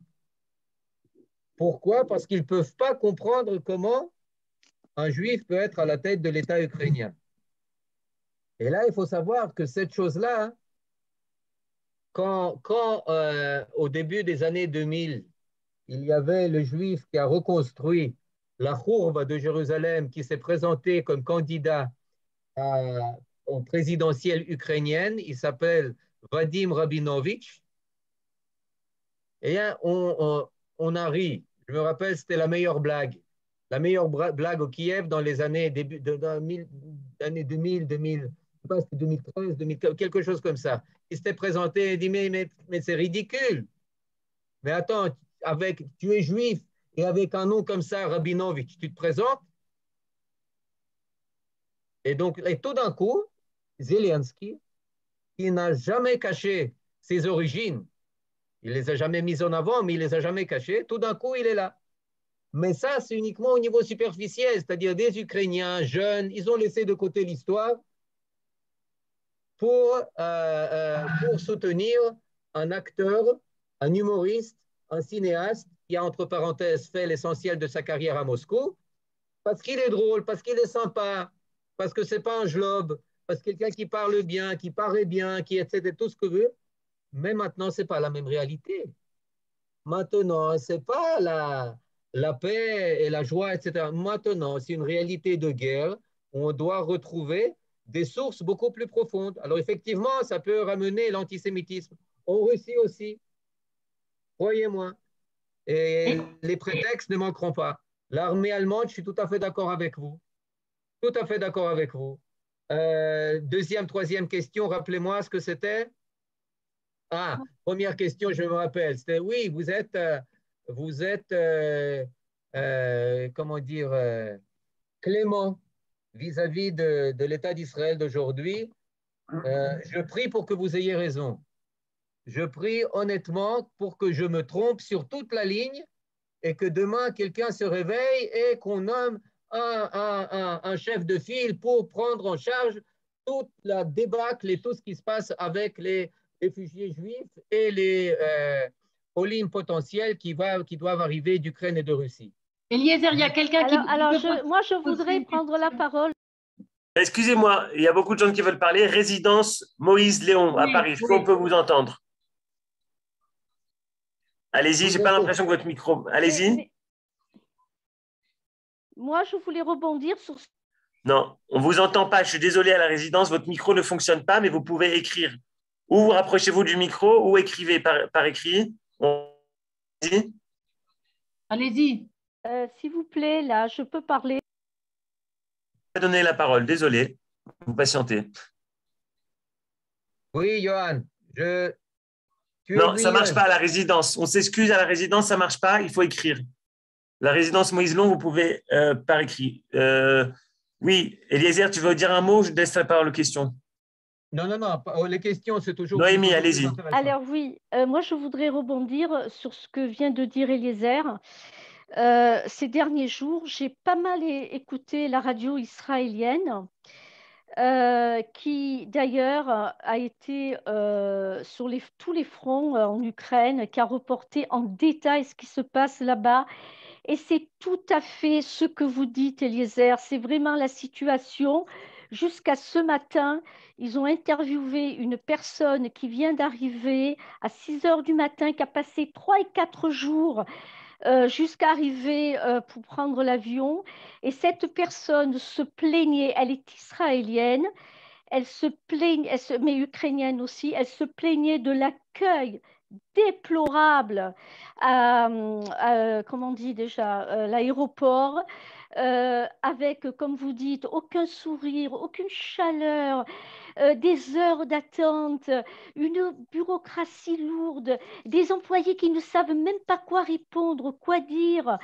Pourquoi? Parce qu'ils ne peuvent pas comprendre comment un juif peut être à la tête de l'État ukrainien. Et là, il faut savoir que cette chose-là, quand au début des années 2000, il y avait le juif qui a reconstruit la courbe de Jérusalem, qui s'est présenté comme candidat en présidentielle ukrainienne, il s'appelle Vadim Rabinovitch. Et on a ri. Je me rappelle, c'était la meilleure blague. La meilleure blague au Kiev dans les années, années 2000, 2000, je sais pas, c'était 2013, 2014, quelque chose comme ça. Il s'était présenté et dit, mais c'est ridicule. Mais attends, tu es juif et avec un nom comme ça, Rabinovitch, tu te présentes? Et donc, tout d'un coup, Zelensky, qui n'a jamais caché ses origines, il ne les a jamais mises en avant, mais il ne les a jamais cachées, tout d'un coup, il est là. Mais ça, c'est uniquement au niveau superficiel, c'est-à-dire des Ukrainiens jeunes, ils ont laissé de côté l'histoire pour soutenir un acteur, un humoriste, un cinéaste qui a, entre parenthèses, fait l'essentiel de sa carrière à Moscou, parce qu'il est drôle, parce qu'il est sympa, parce que ce n'est pas un jlob, parce que quelqu'un qui parle bien, qui paraît bien, qui etc., tout ce que veut. Mais maintenant, ce n'est pas la même réalité. Maintenant, ce n'est pas la paix et la joie, etc. Maintenant, c'est une réalité de guerre où on doit retrouver des sources beaucoup plus profondes. Alors, effectivement, ça peut ramener l'antisémitisme en Russie aussi, croyez-moi. Et les prétextes ne manqueront pas. L'armée allemande, je suis tout à fait d'accord avec vous. Tout à fait d'accord avec vous. Deuxième, troisième question, rappelez-moi ce que c'était. Ah, première question, je me rappelle. C'était oui, vous êtes comment dire, clément vis-à-vis de l'État d'Israël d'aujourd'hui. Je prie pour que vous ayez raison. Je prie honnêtement pour que je me trompe sur toute la ligne et que demain, quelqu'un se réveille et qu'on nomme un chef de file pour prendre en charge toute la débâcle et tout ce qui se passe avec les réfugiés juifs et les Olim potentiels qui doivent arriver d'Ukraine et de Russie. Eliezer, il y a quelqu'un qui... Moi, je voudrais prendre la parole. Excusez-moi, il y a beaucoup de gens qui veulent parler. Résidence Moïse Léon à Paris. Est-ce qu'on peut vous entendre? Allez-y, je n'ai pas l'impression que votre micro... Allez-y. Moi, je voulais rebondir sur... Non, on ne vous entend pas. Je suis désolé à la résidence, votre micro ne fonctionne pas, mais vous pouvez écrire. Ou vous rapprochez-vous du micro ou écrivez par écrit. Allez-y. S'il vous plaît, là, je peux parler. Je vais donner la parole. Désolé. Vous patientez. Oui, Johan. Non, ça ne marche pas à la résidence. On s'excuse à la résidence, ça ne marche pas. Il faut écrire. La résidence Moïse Léon, vous pouvez par écrit. Oui, Eliezer, tu veux dire un mot? Je laisse la parole aux questions. Non, les questions, c'est toujours… Noémie, allez-y. Alors oui, moi, je voudrais rebondir sur ce que vient de dire Eliezer. Ces derniers jours, j'ai pas mal écouté la radio israélienne, qui d'ailleurs a été sur tous les fronts en Ukraine, qui a reporté en détail ce qui se passe là-bas. Et c'est tout à fait ce que vous dites, Eliezer. C'est vraiment la situation. Jusqu'à ce matin, ils ont interviewé une personne qui vient d'arriver à 6 heures du matin, qui a passé 3 et 4 jours jusqu'à arriver pour prendre l'avion. Et cette personne se plaignait, elle est israélienne, mais ukrainienne aussi, elle se plaignait de l'accueil déplorable comment on dit déjà, l'aéroport, avec, comme vous dites, aucun sourire, aucune chaleur, des heures d'attente, une bureaucratie lourde, des employés qui ne savent même pas quoi répondre, quoi dire.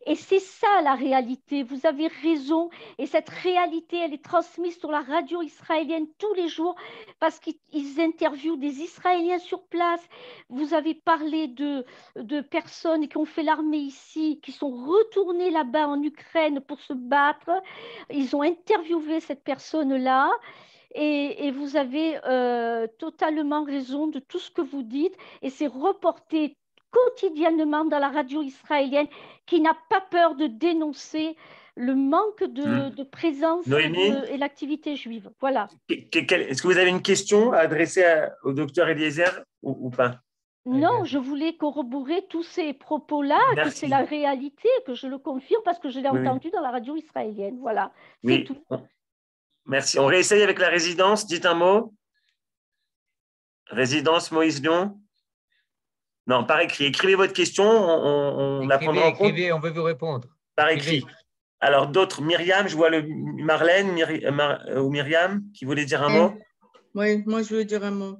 Et c'est ça la réalité, vous avez raison. Et cette réalité, elle est transmise sur la radio israélienne tous les jours parce qu'ils interviewent des Israéliens sur place. Vous avez parlé de personnes qui ont fait l'armée ici, qui sont retournées là-bas en Ukraine pour se battre. Ils ont interviewé cette personne-là. Et vous avez totalement raison de tout ce que vous dites. Et c'est reporté quotidiennement dans la radio israélienne qui n'a pas peur de dénoncer le manque de présence et l'activité juive. Voilà. Est-ce que vous avez une question à adresser au docteur Eliezer ou pas? Non, je voulais corroborer tous ces propos-là, que c'est la réalité, que je le confirme parce que je l'ai entendu dans la radio israélienne. Voilà, c'est tout. Merci. On réessaye avec la résidence. Dites un mot. Résidence Moïse Léon. Non, par écrit. Écrivez votre question. On la prendra en compte. Écrivez, on veut vous répondre. Par écrit. Alors, d'autres. Myriam, je vois Marlène ou Myriam qui voulait dire un mot. Oui, moi, je veux dire un mot.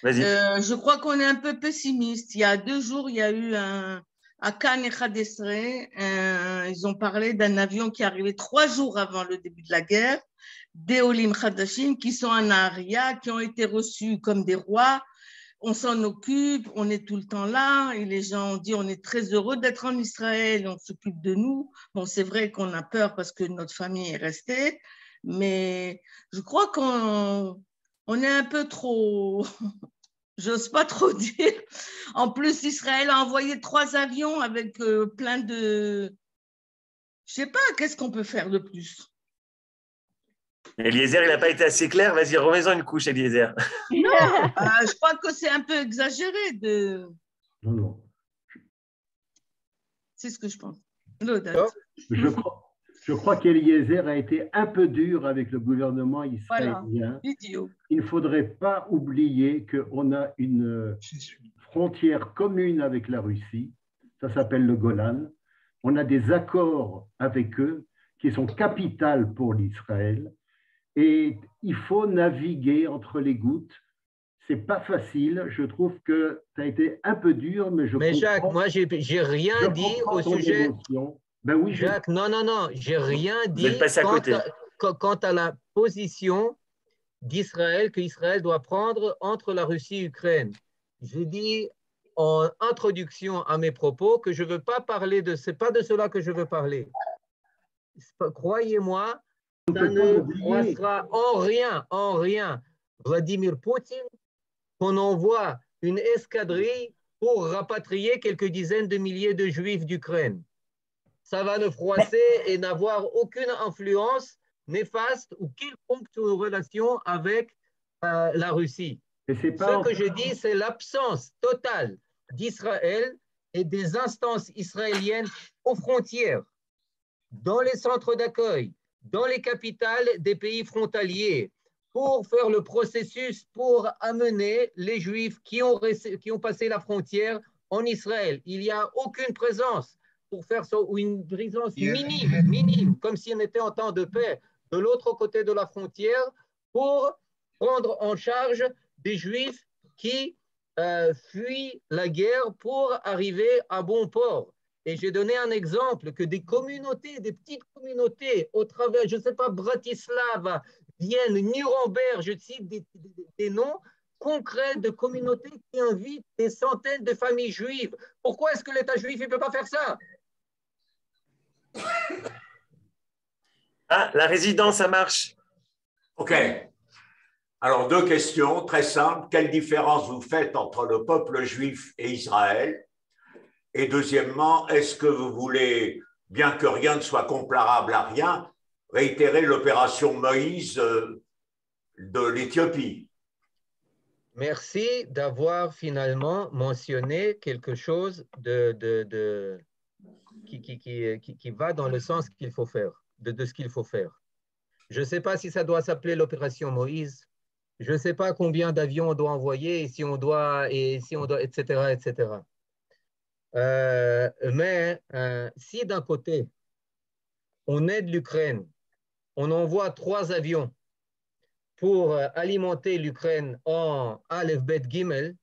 Vas-y. Je crois qu'on est un peu pessimiste. Il y a 2 jours, il y a eu à Cannes et Khadesre, ils ont parlé d'un avion qui est arrivé 3 jours avant le début de la guerre, des Olim Khadashim qui sont en Aria, qui ont été reçus comme des rois. On s'en occupe, on est tout le temps là et les gens ont dit on est très heureux d'être en Israël, on s'occupe de nous. Bon, c'est vrai qu'on a peur parce que notre famille est restée, mais je crois qu'on est un peu trop… J'ose pas trop dire. En plus, Israël a envoyé 3 avions avec plein de… Je sais pas, qu'est-ce qu'on peut faire de plus? Eliezer, il n'a pas été assez clair. Vas-y, remets-en une couche, Eliezer. Non, je crois que c'est un peu exagéré de… Non. C'est ce que je pense. Je crois qu'Eliezer a été un peu dur avec le gouvernement israélien. Voilà, idiot. Il ne faudrait pas oublier qu'on a une frontière commune avec la Russie, ça s'appelle le Golan. On a des accords avec eux qui sont capitales pour l'Israël et il faut naviguer entre les gouttes. C'est pas facile. Je trouve que ça a été un peu dur, mais je comprends. Mais Jacques, moi, j'ai rien dit au sujet. Ben oui, Jacques, non, j'ai rien dit quant à la position d'Israël qu'Israël doit prendre entre la Russie et l'Ukraine. J'ai dit en introduction à mes propos que je ne veux pas parler de, c'est pas de cela que je veux parler. Croyez-moi, ça ne froissera en rien Vladimir Poutine qu'on envoie une escadrille pour rapatrier quelques dizaines de milliers de juifs d'Ukraine. Ça va ne froisser et n'avoir aucune influence néfaste ou quelconque relation avec la Russie. Ce que je dis, c'est l'absence totale d'Israël et des instances israéliennes aux frontières, dans les centres d'accueil, dans les capitales des pays frontaliers, pour faire le processus pour amener les Juifs qui ont passé la frontière en Israël. Il n'y a aucune présence pour faire ça, ou une présence minime, comme si on était en temps de paix, de l'autre côté de la frontière, pour prendre en charge des Juifs qui fuient la guerre pour arriver à bon port. Et j'ai donné un exemple que des communautés, des petites communautés, au travers, je ne sais pas, Bratislava, Vienne, Nuremberg, je cite des noms concrets de communautés qui invitent des centaines de familles juives. Pourquoi est-ce que l'État juif ne peut pas faire ça? Ah, la résidence, ça marche. OK. Alors, deux questions très simples. Quelle différence vous faites entre le peuple juif et Israël? Et deuxièmement, est-ce que vous voulez, bien que rien ne soit comparable à rien, réitérer l'opération Moïse de l'Éthiopie? Merci d'avoir finalement mentionné quelque chose qui va dans le sens qu'il faut faire, de ce qu'il faut faire. Je ne sais pas si ça doit s'appeler l'opération Moïse. Je ne sais pas combien d'avions on doit envoyer, etc., etc. Mais si d'un côté, on aide l'Ukraine, on envoie 3 avions pour alimenter l'Ukraine en Aleph Bet Gimel,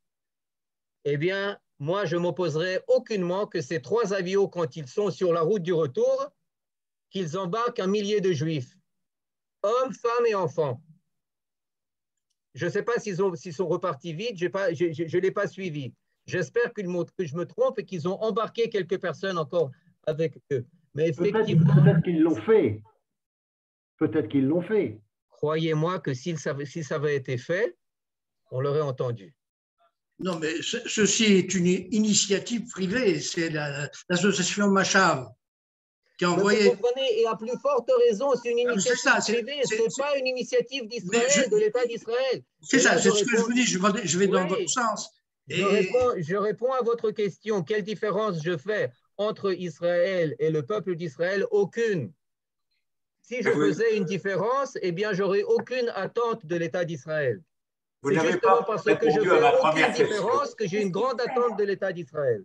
eh bien, moi, je m'opposerai aucunement que ces 3 avions, quand ils sont sur la route du retour, qu'ils embarquent 1 millier de Juifs, hommes, femmes et enfants. Je ne sais pas s'ils sont repartis vite, je ne l'ai pas suivi. J'espère que je me trompe et qu'ils ont embarqué quelques personnes encore avec eux. Mais effectivement, peut-être qu'ils l'ont fait. Peut-être qu'ils l'ont fait. Croyez-moi que si ça avait été fait, on l'aurait entendu. Non, mais ceci est une initiative privée. C'est l'association Machav qui a envoyé. Vous comprenez, et à plus forte raison, c'est une initiative privée. Ce n'est pas une initiative d'Israël, de l'État d'Israël. C'est ça, c'est ce que je vous dis. Je vais dans votre sens. Je réponds à votre question. Quelle différence je fais entre Israël et le peuple d'Israël? Aucune. Si je faisais une différence, eh bien, j'aurais aucune attente de l'État d'Israël. Vous C'est n'avez justement pas parce que je répondu à ma fais première aucune différence que j'ai une grande attente de l'État d'Israël.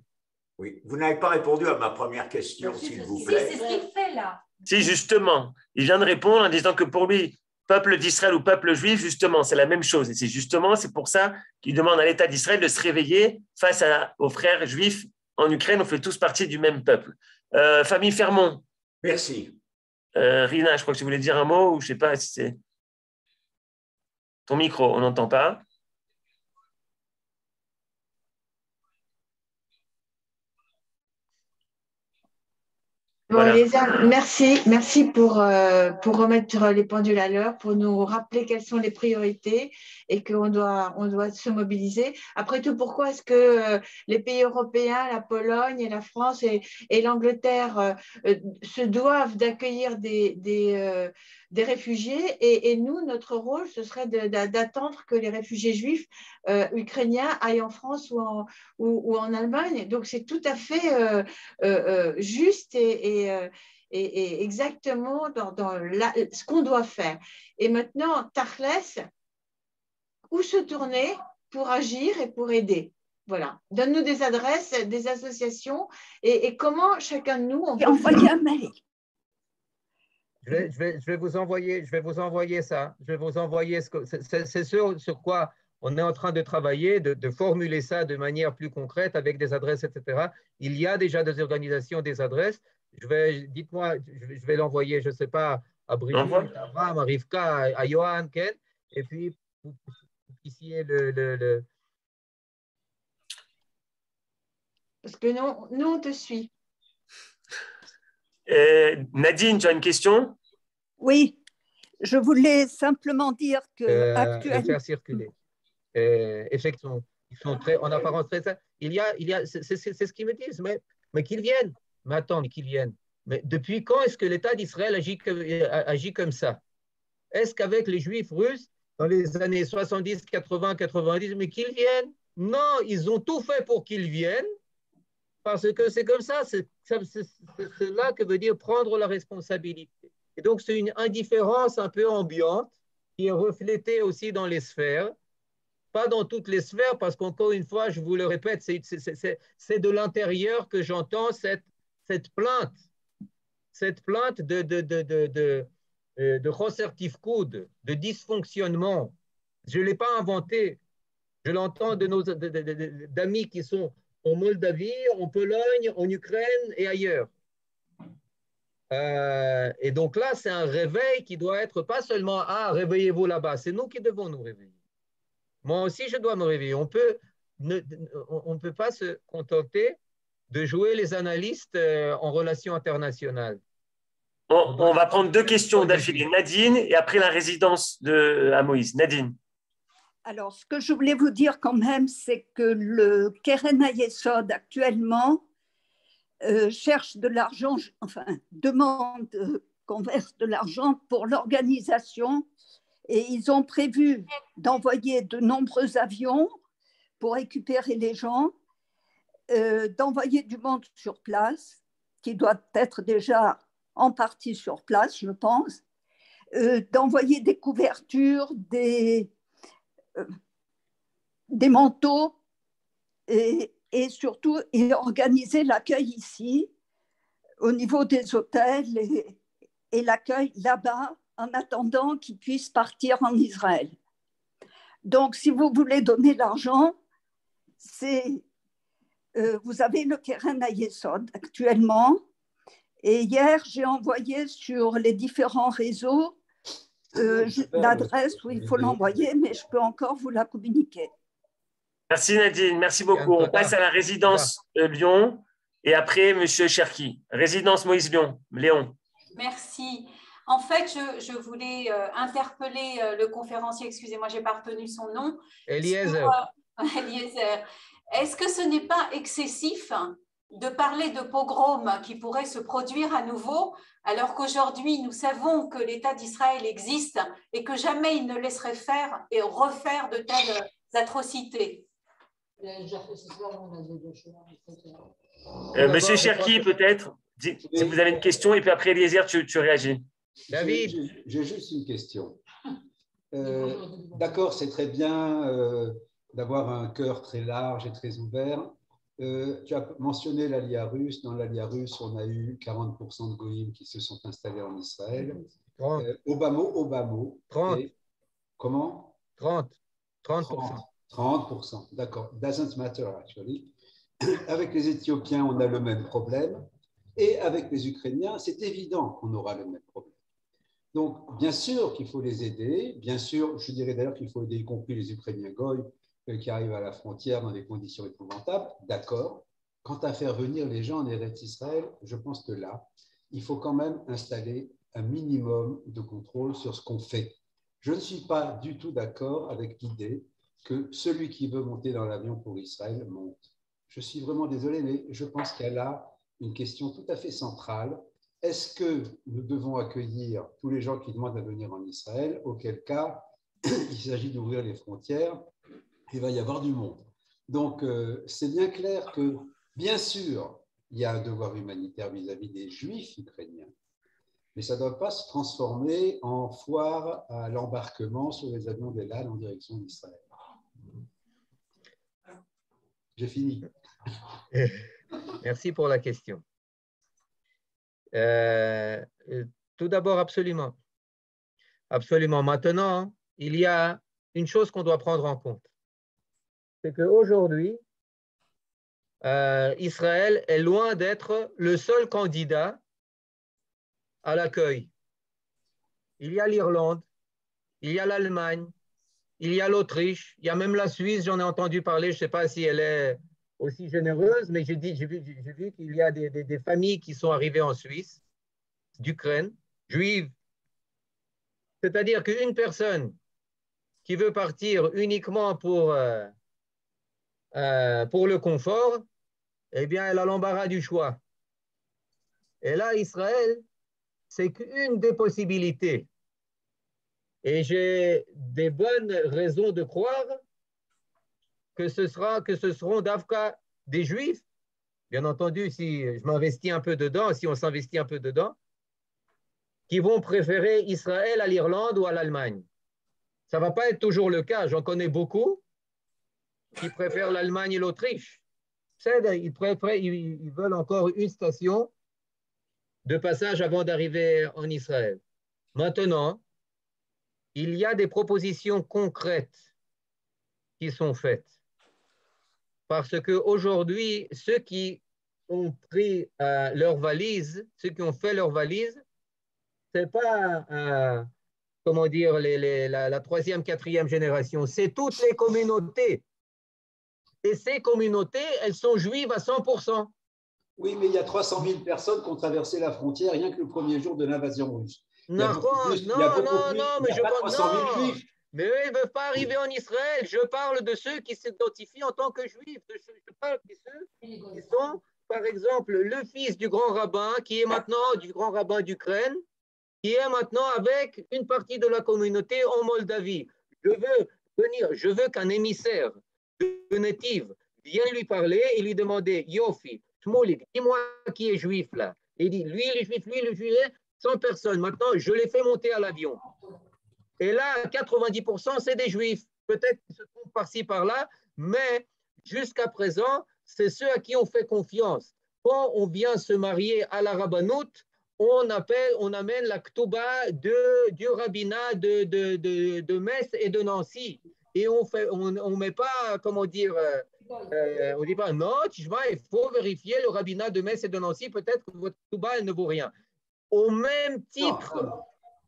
Oui, vous n'avez pas répondu à ma première question, s'il vous plaît. C'est ce qu'il fait là. Si, justement, il vient de répondre en disant que pour lui, peuple d'Israël ou peuple juif, justement, c'est la même chose. Et c'est pour ça qu'il demande à l'État d'Israël de se réveiller face aux frères juifs en Ukraine. On fait tous partie du même peuple. Famille Fermont. Merci. Rina, je crois que tu voulais dire un mot ou je ne sais pas si c'est… Ton micro, on n'entend pas. Voilà. Bon, merci pour remettre les pendules à l'heure, pour nous rappeler quelles sont les priorités et qu'on doit se mobiliser. Après tout, pourquoi est-ce que les pays européens, la Pologne et la France et l'Angleterre se doivent d'accueillir des des réfugiés et nous, notre rôle, ce serait d'attendre que les réfugiés juifs ukrainiens aillent en France ou en Allemagne. Donc, c'est tout à fait juste et exactement dans ce qu'on doit faire. Et maintenant, Tachles, où se tourner pour agir et pour aider? Voilà. Donne-nous des adresses, des associations et comment chacun de nous on peut envoyer un mail. Je vais vous envoyer ça. Je vais vous envoyer c'est sur quoi on est en train de travailler, de formuler ça de manière plus concrète avec des adresses, etc. Il y a déjà des organisations, des adresses. Dites-moi, je vais l'envoyer, je ne sais pas, à Brigitte, à Abraham, à Rivka, à Johan, Ken, et puis vous puissiez le... Parce que nous, on te suit. Nadine, tu as une question? Oui, je voulais simplement dire que actuellement, faire circuler. Effectivement, ils sont très, en apparence très. C'est ce qu'ils me disent, mais qu'ils viennent. Mais attends, mais qu'ils viennent. Mais depuis quand est-ce que l'État d'Israël agit comme ça? Est-ce qu'avec les Juifs russes, dans les années 70, 80, 90, mais qu'ils viennent? Non, ils ont tout fait pour qu'ils viennent, parce que c'est comme ça. C'est là que veut dire prendre la responsabilité. Et donc, c'est une indifférence un peu ambiante qui est reflétée aussi dans les sphères. Pas dans toutes les sphères, parce qu'encore une fois, je vous le répète, c'est de l'intérieur que j'entends cette plainte de Chosertifkoud, de dysfonctionnement. Je ne l'ai pas inventé. Je l'entends d'amis qui sont en Moldavie, en Pologne, en Ukraine et ailleurs. Et donc là, c'est un réveil qui doit être pas seulement « Ah, réveillez-vous là-bas », c'est nous qui devons nous réveiller. Moi aussi, je dois me réveiller. On ne peut pas se contenter de jouer les analystes en relations internationales. On va prendre deux questions d'affilée. Nadine et après la résidence à Moïse. Nadine. Alors, ce que je voulais vous dire quand même, c'est que le Keren HaYesod actuellement cherche de l'argent, enfin, demande qu'on verse de l'argent pour l'organisation. Et ils ont prévu d'envoyer de nombreux avions pour récupérer les gens, d'envoyer du monde sur place, qui doit être déjà en partie sur place, je pense, d'envoyer des couvertures, des manteaux et surtout organiser l'accueil ici, au niveau des hôtels et l'accueil là-bas, en attendant qu'ils puissent partir en Israël. Donc, si vous voulez donner l'argent, vous avez le Keren HaYesod actuellement. Et hier, j'ai envoyé sur les différents réseaux l'adresse où il faut l'envoyer, mais je peux encore vous la communiquer. Merci Nadine, merci beaucoup. On passe à la résidence Lyon et après M. Cherki. Résidence Moïse Lyon. Léon. Merci. En fait, je voulais interpeller le conférencier, excusez-moi, je n'ai pas retenu son nom. Eliezer. Eliezer. Est-ce que ce n'est pas excessif de parler de pogrom qui pourrait se produire à nouveau, alors qu'aujourd'hui, nous savons que l'État d'Israël existe et que jamais il ne laisserait faire et refaire de telles atrocités? Monsieur Cherki, peut-être, si vous avez une question, et puis après, Eliezer, tu réagis. David. J'ai juste une question. D'accord, c'est très bien d'avoir un cœur très large et très ouvert. Tu as mentionné l'Alia russe. Dans l'Alia russe, on a eu 40% de Goïm qui se sont installés en Israël. Obama. 30. Comment 30%. 30%, d'accord. Doesn't matter, actually. Avec les Éthiopiens, on a le même problème. Et avec les Ukrainiens, c'est évident qu'on aura le même problème. Donc, bien sûr qu'il faut les aider. Bien sûr, je dirais d'ailleurs qu'il faut aider y compris les Ukrainiens goy qui arrivent à la frontière dans des conditions épouvantables. D'accord. Quant à faire venir les gens en Eretz Israël, je pense que là, il faut quand même installer un minimum de contrôle sur ce qu'on fait. Je ne suis pas du tout d'accord avec l'idée que celui qui veut monter dans l'avion pour Israël monte. Je suis vraiment désolé, mais je pense qu'il y a là une question tout à fait centrale. est-ce que nous devons accueillir tous les gens qui demandent à venir en Israël, auquel cas il s'agit d'ouvrir les frontières, il va y avoir du monde. Donc, c'est bien clair que, bien sûr, il y a un devoir humanitaire vis-à-vis des Juifs ukrainiens, mais ça ne doit pas se transformer en foire à l'embarquement sur les avions d'El Al en direction d'Israël. J'ai fini. Merci pour la question. Tout d'abord, absolument. Absolument. Maintenant, il y a une chose qu'on doit prendre en compte. C'est qu'aujourd'hui, Israël est loin d'être le seul candidat à l'accueil. Il y a l'Irlande, il y a l'Allemagne, il y a l'Autriche, il y a même la Suisse, j'en ai entendu parler, je ne sais pas si elle est aussi généreuse, mais j'ai vu qu'il y a des familles qui sont arrivées en Suisse, d'Ukraine, juives. C'est-à-dire qu'une personne qui veut partir uniquement pour le confort, eh bien, elle a l'embarras du choix. Et là, Israël, c'est qu'une des possibilités. Et j'ai des bonnes raisons de croire que ce seront d'Afka des Juifs. Bien entendu, si je m'investis un peu dedans, si on s'investit un peu dedans, qui vont préférer Israël à l'Irlande ou à l'Allemagne. Ça ne va pas être toujours le cas. J'en connais beaucoup qui préfèrent l'Allemagne et l'Autriche. Ils veulent encore une station de passage avant d'arriver en Israël. Maintenant, il y a des propositions concrètes qui sont faites. Parce qu'aujourd'hui, ceux qui ont pris leur valise, ceux qui ont fait leur valise, ce n'est pas, comment dire, la troisième, quatrième génération, c'est toutes les communautés. Et ces communautés, elles sont juives à 100%. Oui, mais il y a 300 000 personnes qui ont traversé la frontière rien que le premier jour de l'invasion russe. Non, mais je pense non. Mais eux, ils ne veulent pas arriver en Israël. Je parle de ceux qui s'identifient en tant que juifs. Je parle de ceux qui sont, par exemple, le fils du grand rabbin, qui est maintenant du grand rabbin d'Ukraine, qui est maintenant avec une partie de la communauté en Moldavie. Je veux qu'un émissaire de Netiv vienne lui parler et lui demander, Yofi, Shmulik, dis-moi qui est juif là. Et il dit, lui le juif, 100 personnes. Maintenant, je les fais monter à l'avion. Et là, 90%, c'est des juifs. Peut-être qu'ils se trompent par-ci, par-là, mais jusqu'à présent, c'est ceux à qui on fait confiance. Quand on vient se marier à la rabbanoute, on amène la ktouba du rabbinat de Metz et de Nancy. Et on met pas, comment dire, on dit pas, non, il faut vérifier le rabbinat de Metz et de Nancy, peut-être que votre ktouba, elle ne vaut rien. Au même titre,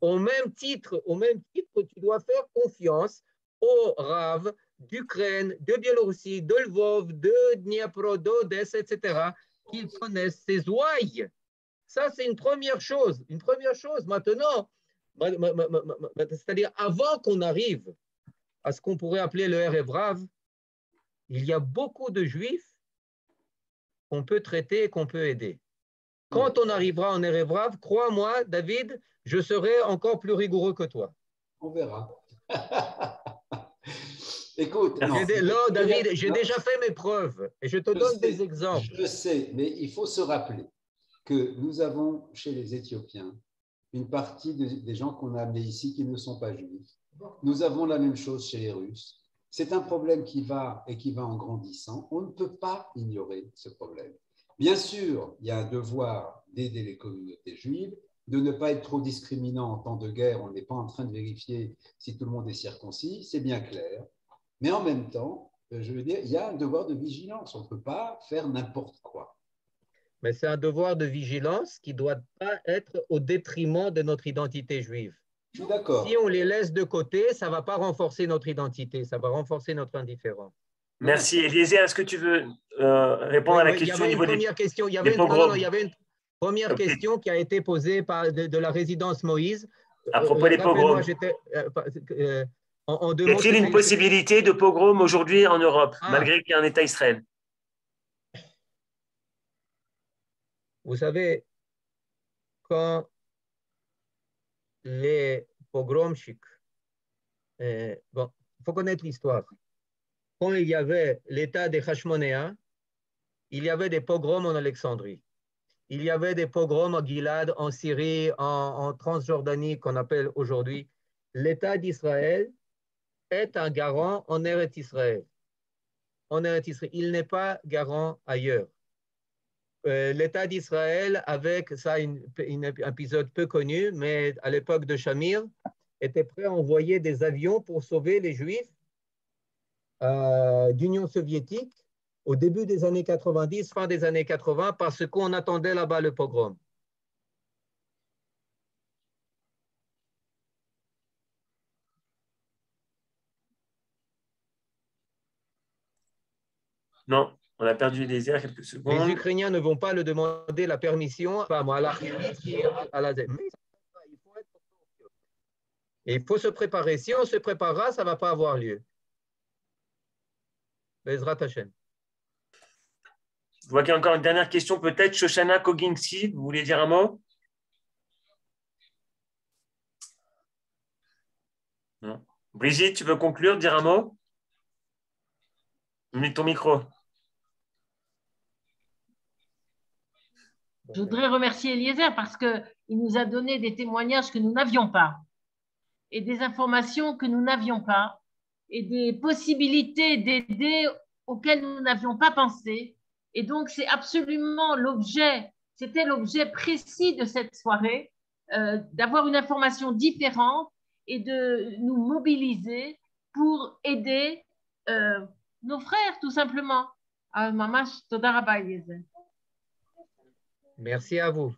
tu dois faire confiance aux Rav d'Ukraine, de Biélorussie, de Lvov, de Dniepro, d'Odessa, etc., qu'ils connaissent ces ouailles. Ça, c'est une première chose. Une première chose. Maintenant, c'est-à-dire avant qu'on arrive à ce qu'on pourrait appeler le Erev Rav, il y a beaucoup de Juifs qu'on peut traiter et qu'on peut aider. Quand on arrivera en Erev Rav, crois-moi, David, je serai encore plus rigoureux que toi. On verra. Écoute, David, j'ai déjà fait mes preuves et je te donne des exemples. Je sais, mais il faut se rappeler que nous avons chez les Éthiopiens une partie des gens qu'on a amenés ici qui ne sont pas juifs. Nous avons la même chose chez les Russes. C'est un problème qui va en grandissant. On ne peut pas ignorer ce problème. Bien sûr, il y a un devoir d'aider les communautés juives, de ne pas être trop discriminant en temps de guerre. On n'est pas en train de vérifier si tout le monde est circoncis, c'est bien clair. Mais en même temps, je veux dire, il y a un devoir de vigilance. On ne peut pas faire n'importe quoi. Mais c'est un devoir de vigilance qui ne doit pas être au détriment de notre identité juive. Je suis d'accord. Si on les laisse de côté, ça ne va pas renforcer notre identité, ça va renforcer notre indifférence. Merci. Eliezer, est-ce que tu veux répondre à la question au niveau des Il y avait une première question qui a été posée de la résidence Moïse. À propos des pogroms. Est-il une possibilité de pogrom aujourd'hui en Europe, malgré qu'il y ait un État Israël? Vous savez, quand les pogromchiks, bon, il faut connaître l'histoire. Quand il y avait l'état des Hashmonéens, il y avait des pogroms en Alexandrie. Il y avait des pogroms à Gilad, en Syrie, en Transjordanie, qu'on appelle aujourd'hui. L'État d'Israël est un garant en Eretz Israël. En Eretz Israël. Il n'est pas garant ailleurs. L'État d'Israël, avec ça, un épisode peu connu, mais à l'époque de Shamir, était prêt à envoyer des avions pour sauver les Juifs d'Union soviétique au début des années 90, fin des années 80, parce qu'on attendait là-bas le pogrom. Non, on a perdu les airs quelques secondes. Les Ukrainiens ne vont pas le demander la permission à la Et il faut se préparer. Si on se préparera, ça ne va pas avoir lieu. Bezrat Hashem. Je vois qu'il y a encore une dernière question, peut-être. Shoshana Koginski, vous voulez dire un mot? Non. Brigitte, tu veux conclure, dire un mot? Mets ton micro. Je voudrais remercier Eliezer parce qu'il nous a donné des témoignages que nous n'avions pas et des informations que nous n'avions pas et des possibilités d'aider auxquelles nous n'avions pas pensé. Et donc, c'est absolument l'objet, c'était l'objet précis de cette soirée, d'avoir une information différente et de nous mobiliser pour aider nos frères, tout simplement. Mamash, toda rabba, Eliezer. Merci à vous.